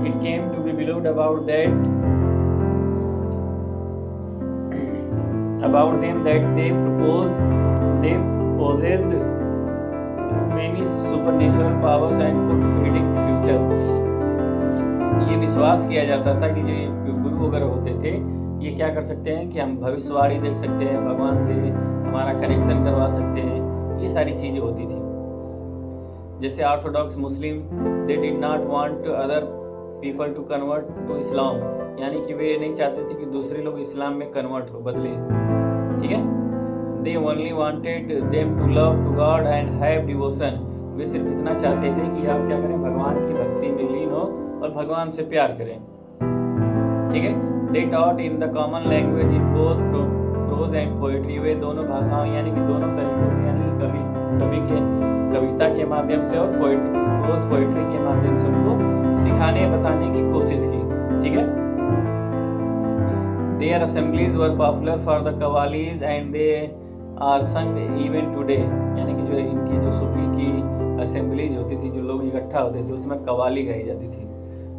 It came to be believed about them that they possessed many supernatural powers and could predict future। ये विश्वास किया जाता था कि जो ये गुरु वगैरह होते थे ये क्या कर सकते हैं कि हम भविष्यवाणी देख सकते हैं, भगवान से हमारा कनेक्शन करवा सकते हैं, ये सारी चीज़ें होती थी। जैसे orthodox Muslim they did not want other people to convert to Islam, यानी कि वे नहीं चाहते थे कि दूसरे लोग इस्लाम में कन्वर्ट हो, बदले, ठीक है। They only wanted them to love to God and have devotion, वे सिर्फ इतना चाहते थे कि आप क्या करें, भगवान की भक्ति में लीन हो और भगवान से प्यार करें, ठीक है। They taught in the common language in both prose and poetry, वे दोनों भाषाओं यानी कि दोनों तरीकों से, यानी कि कविता के माध्यम से और प्रोज पोएट्री के माध्यम से उनको सिखाने बताने की कोशिश की, ठीक है। Their assemblies were popular for the qawwalis and they are sung even today, यानी कि जो इनकी जो सूफी की असेंबलीज होती थी, जो लोग इकट्ठा होते थे, उसमें कवाली गाई जाती थी।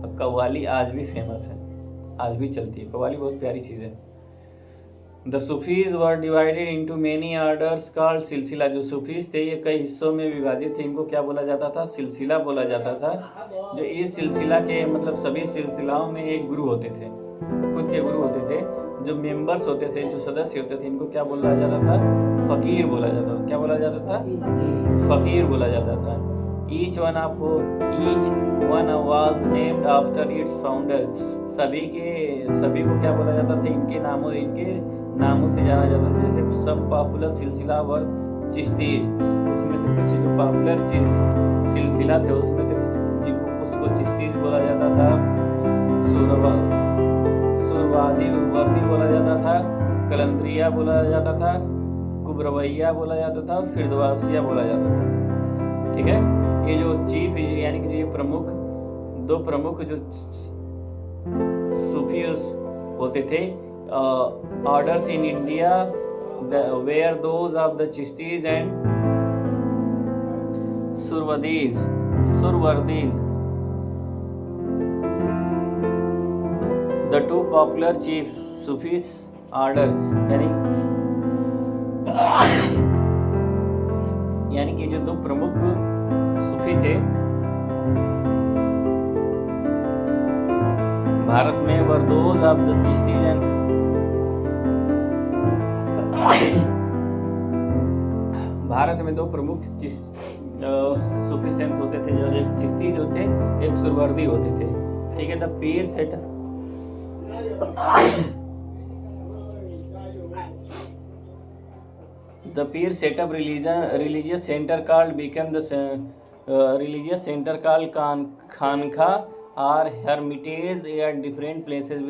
अब कवाली आज भी फेमस है, आज भी चलती है, कवाली बहुत प्यारी चीज़ है। The Sufis were divided into many orders called सिलसिला, जो सूफीज थे ये कई हिस्सों में विभाजित थे, इनको क्या बोला जाता था, सिलसिला बोला जाता था। जो इस सिलसिला के मतलब सभी सिलसिलाओं में एक गुरु होते थे, खुद के गुरु होते थे। जो मेंबर्स होते थे, जो सदस्य होते थे, इनको क्या बोला जाता था, फकीर बोला जाता था। क्या बोला जाता था, फकीर बोला जाता था। Each one was named after its founder, सभी को क्या बोला जाता था, इनके नामों से जाना जाता था। जैसे सब पॉपुलर सिलसिला वर चिश्तीज, उसमें से कुछ जो पॉपुलर सिलसिला थे उसमें से उसको चिश्तीज बोला जाता था, सुरवादी वर्दी बोला जाता था, कलंदरिया बोला जाता था, कुबरवैया बोला जाता था, फिरदवासिया बोला जाता था, ठीक है। ये जो चीफ यानी कि ये दो प्रमुख जो सूफीज होते थे orders in India were those of the Chishtis and Suhrawardis. The two popular chief Sufis order यानी कि जो दो प्रमुख सूफी थे भारत में, were those of the Chishtis and Bharat में दो प्रमुख सूफी संत होते थे, जो एक चिश्तीज होते, एक सुरवर्दी होते थे, ठीक है। The Pir set The peer set up religious center called became the religious center called Khanka or hermitage at different places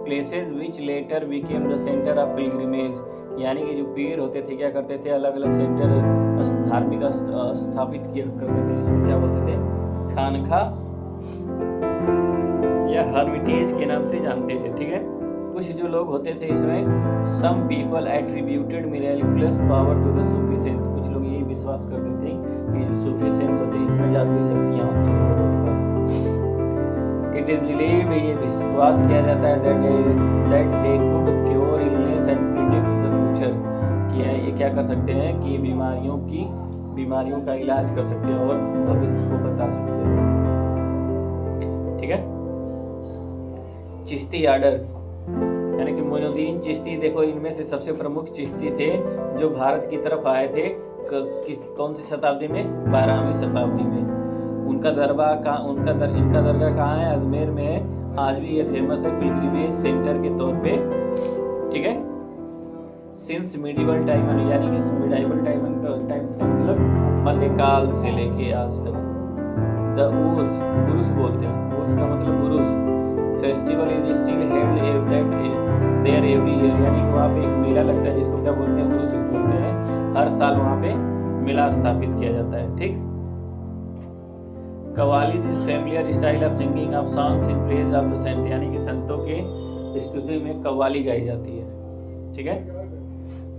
places which later became the center of pilgrimage। यानी कि जो पीर होते थे क्या करते थे, अलग अलग सेंटर धार्मिक स्थापित किया करते थे, जिसको क्या बोलते थे, खानखा या हर्मिटेज के नाम से जानते थे, ठीक है। कुछ जो लोग होते थे इसमें some people attributed miraculous power to the Sufi saint, कुछ लोग यही विश्वास करते थे कि जो सूफी सेंट होते हैं इसमें जादुई शक्तियाँ होती हैं लोगों के पास। इट इज बिलीव्ड, ये विश्वास किया जाता है that they could cure illness and predict the future, कि ये क्या कर सकते हैं कि बीमारियों का इलाज कर सकते हैं और भविष्य को बता सकते हैं, ठीक है। चिश्ती ऑर्डर यानी कि मोइनुद्दीन चिश्ती, देखो इनमें से सबसे प्रमुख चिश्ती थे जो भारत की तरफ आए थे कौन सी शताब्दी में, 12वीं शताब्दी में। इनका दरगाह कहाँ है, अजमेर में है। आज भी ये फेमस है पिलग्रिमेज सेंटर के तौर पे, ठीक है। सिंस मिडिवल टाइम, यानी कि मिडाइवल टाइम्स का मतलब मध्यकाल से लेके आज तक। द उर्स बोलते हैं, उर्स का मतलब Urs festival is still held there every year, यानी कि वहाँ पे एक मेला लगता है जिसको क्या बोलते हैं, उर्स बोलते हैं। हर साल वहाँ पे मेला स्थापित किया जाता है। ठीक। Qawwalis is familiar style of singing of songs in praise of the saint, यानी कि संतों के स्तुति में कव्वाली गाई जाती है। ठीक है।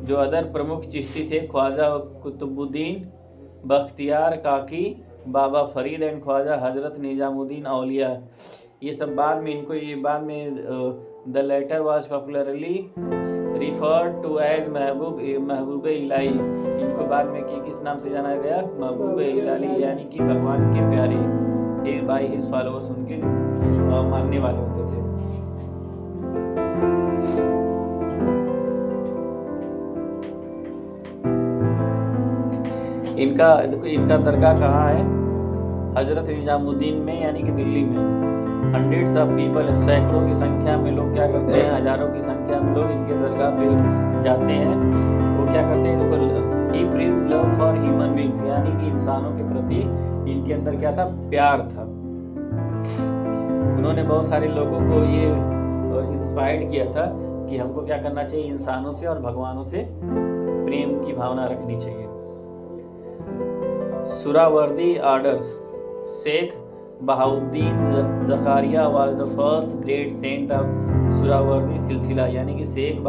जो अदर प्रमुख चिश्ती थे, ख्वाजा कुतुबुद्दीन बख्तियार काकी, बाबा फरीद एंड ख्वाजा हजरत निजामुद्दीन औलिया, ये सब बाद में, इनको ये बाद में the latter was popularly referred to as Mehboob Ilahi, इनको बाद में किस नाम से जाना गया, महबूब इलाही, यानी कि भगवान के प्यारे, बाई हिज फॉलोअर्स, उनके मानने वाले होते थे। इनका देखो, इनका दरगाह कहाँ है, हजरत निजामुद्दीन में, यानी कि दिल्ली में। हंड्रेड्स ऑफ पीपल, सैकड़ों की संख्या में लोग क्या करते हैं, हजारों की संख्या में लोग इनके दरगाह पे जाते हैं। वो क्या करते हैं, देखो, ही प्रीज लव फॉर ह्यूमन बीइंग्स, यानी कि इंसानों के प्रति इनके अंदर क्या था, प्यार था। उन्होंने बहुत सारे लोगों को ये इंस्पायर्ड किया था कि हमको क्या करना चाहिए, इंसानों से और भगवानों से प्रेम की भावना रखनी चाहिए। Suhrawardi orders, Sheikh Bahauddin Zakariya was the first great saint of Suhrawardi silsila, यानी कि शेख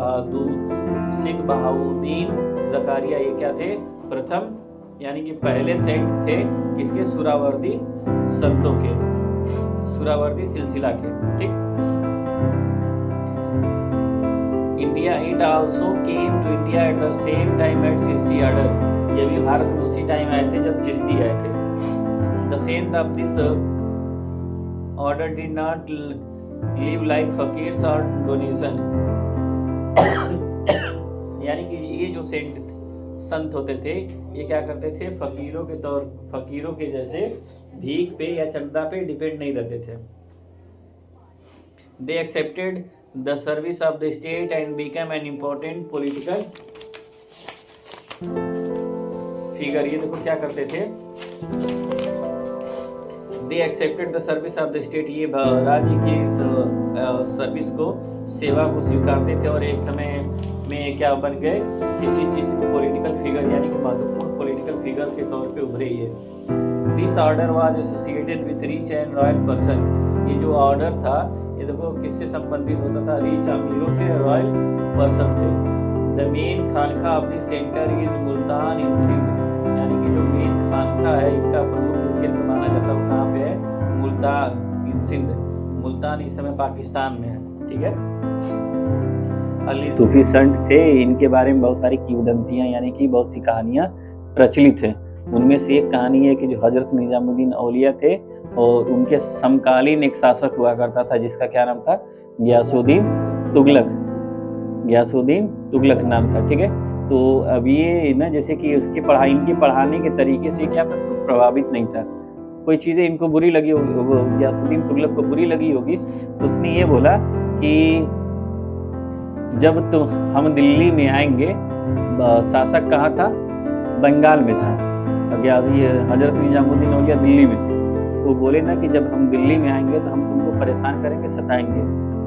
बहाउद्दीन ज़कारिया ये क्या थे, प्रथम, यानी कि पहले सेंट थे किसके, सुरावर्दी संतों के, सुरावर्दी सिलसिला के। ठीक। India, it also came to India at the same time at Chishti order, ये भी भारत में उसी टाइम आए थे जब चिश्ती आए थे। The saint of this order did not live like fakirs और डोनेशन, यानी कि ये जो संत होते थे ये क्या करते थे, फकीरों के जैसे भीख पे या चंदा पे डिपेंड नहीं रहते थे। They accepted the service of the state and became an important political figure, ये देखो क्या करते थे, they accepted the service of the state, ये राज्य की सर्विस को, सेवा को स्वीकारते थे, और एक समय में क्या बन गए, किसी चीज के पॉलिटिकल फिगर, यानी कि महत्वपूर्ण पॉलिटिकल फिगर के तौर पे उभरे ये। This order was associated with rich and royal person, ये जो ऑर्डर था ये देखो किससे संबंधित होता था, रिच अमीरों से, रॉयल पर्सन से। The main khanqah of this centre is Multan in Sindh, यानी कि जो मेन खानका है इनका प्रमुख जो केंद्र माना जाता है वो कहाँ पे है, मुल्तान इन सिंध, मुल्तान इस समय पाकिस्तान में है। ठीक है। अली सूफी संत थे, इनके बारे में बहुत सारी किंवदंतियां, यानी कि बहुत सी कहानियां प्रचलित हैं। उनमें से एक कहानी है कि जो हजरत निजामुद्दीन औलिया थे और उनके समकालीन एक शासक हुआ करता था जिसका क्या नाम था, गियासुद्दीन तुगलक नाम था। ठीक है। तो अब ये ना, जैसे कि उसकी पढ़ाई, इनके पढ़ाने के तरीके से क्या प्रभावित नहीं था, कोई चीज़ें इनको बुरी लगी होगी, गियासुद्दीन तुगलक को बुरी लगी होगी, तो उसने ये बोला कि जब तो हम दिल्ली में आएंगे, शासक कहाँ था, बंगाल में था, ये हजरत निजामुद्दीन औलिया दिल्ली में थे, तो बोले ना कि जब हम दिल्ली में आएंगे तो हम तुमको परेशान करेंगे, सताएंगे।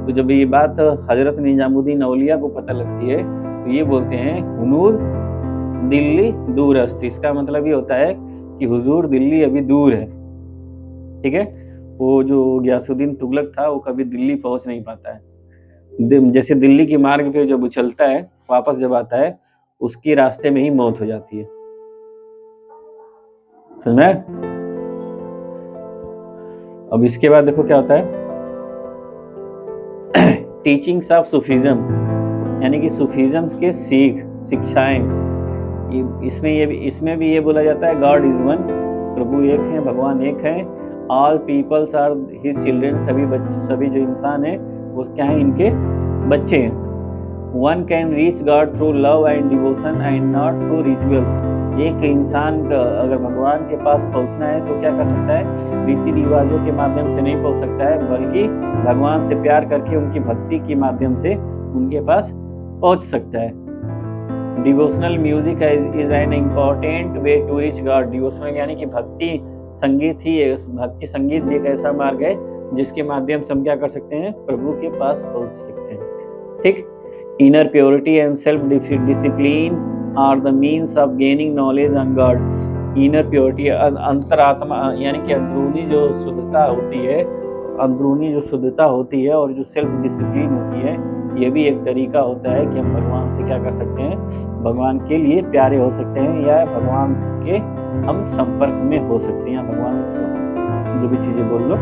तो जब ये बात हजरत निजामुद्दीन औलिया को पता लगती है तो ये बोलते हैं, हुनूज दिल्ली दूर अस्ति, इसका मतलब ये होता है कि हुजूर दिल्ली अभी दूर है। ठीक है। वो जो गियासुद्दीन तुगलक था वो कभी दिल्ली पहुंच नहीं पाता है, जैसे दिल्ली के मार्ग पे जब उछलता है वापस जब आता है उसकी रास्ते में ही मौत हो जाती है। समझ में? अब इसके बाद देखो क्या होता है, टीचिंग्स ऑफ सूफीज्म, यानी कि सूफीज्म के शिक्षाएं, इसमें भी ये बोला जाता है, गॉड इज वन, प्रभु एक है, भगवान एक है, all peoples are his children, सभी जो इंसान है वो क्या है, इनके बच्चे हैं। One can reach God through love and devotion and not through rituals, एक इंसान का अगर भगवान के पास पहुंचना है तो क्या कर सकता है, रीति रिवाजों के माध्यम से नहीं पहुंच सकता है, बल्कि भगवान से प्यार करके उनकी भक्ति के माध्यम से उनके पास पहुंच सकता है। Devotional music is an important way to reach God. Devotional यानी कि भक्ति संगीत ही है, भक्ति संगीत एक ऐसा मार्ग है जिसके माध्यम से हम क्या कर सकते हैं, प्रभु के पास पहुंच सकते हैं। ठीक। Inner purity and self discipline are the means of gaining knowledge on God. Inner purity अंतरात्मा यानी कि अंदरूनी जो शुद्धता होती है, अंदरूनी जो शुद्धता होती है और जो सेल्फ डिसिप्लिन होती है, ये भी एक तरीका होता है कि हम भगवान से क्या कर सकते हैं, भगवान के लिए प्यारे हो सकते हैं या भगवान के हम संपर्क में हो सकते हैं। भगवान जो भी चीजें बोल लो।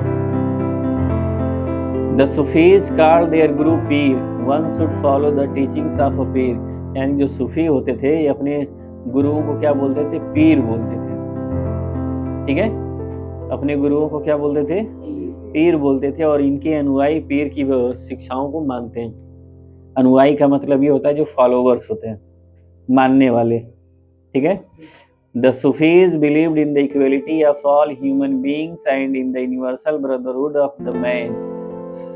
The Sufis called there Guru Pir, one should follow the teachings of a पीर। यानी जो सूफी होते थे ये अपने गुरुओं को क्या बोलते थे, पीर बोलते थे। ठीक है, अपने गुरुओं को क्या बोलते थे, पीर बोलते थे। और इनके अनुयायी पीर की शिक्षाओं को मानते हैं। अनुयायी का मतलब ये होता है जो फॉलोवर्स होते हैं, मानने वाले। ठीक है। The Sufis believed in the equality of all human beings and in the universal brotherhood of the man.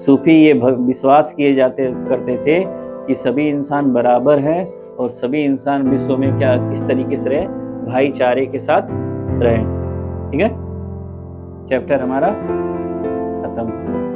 सूफी ये विश्वास करते थे कि सभी इंसान बराबर हैं और सभी इंसान विश्व में क्या किस तरीके से रहे, भाईचारे के साथ रहें। ठीक है, चैप्टर हमारा खत्म।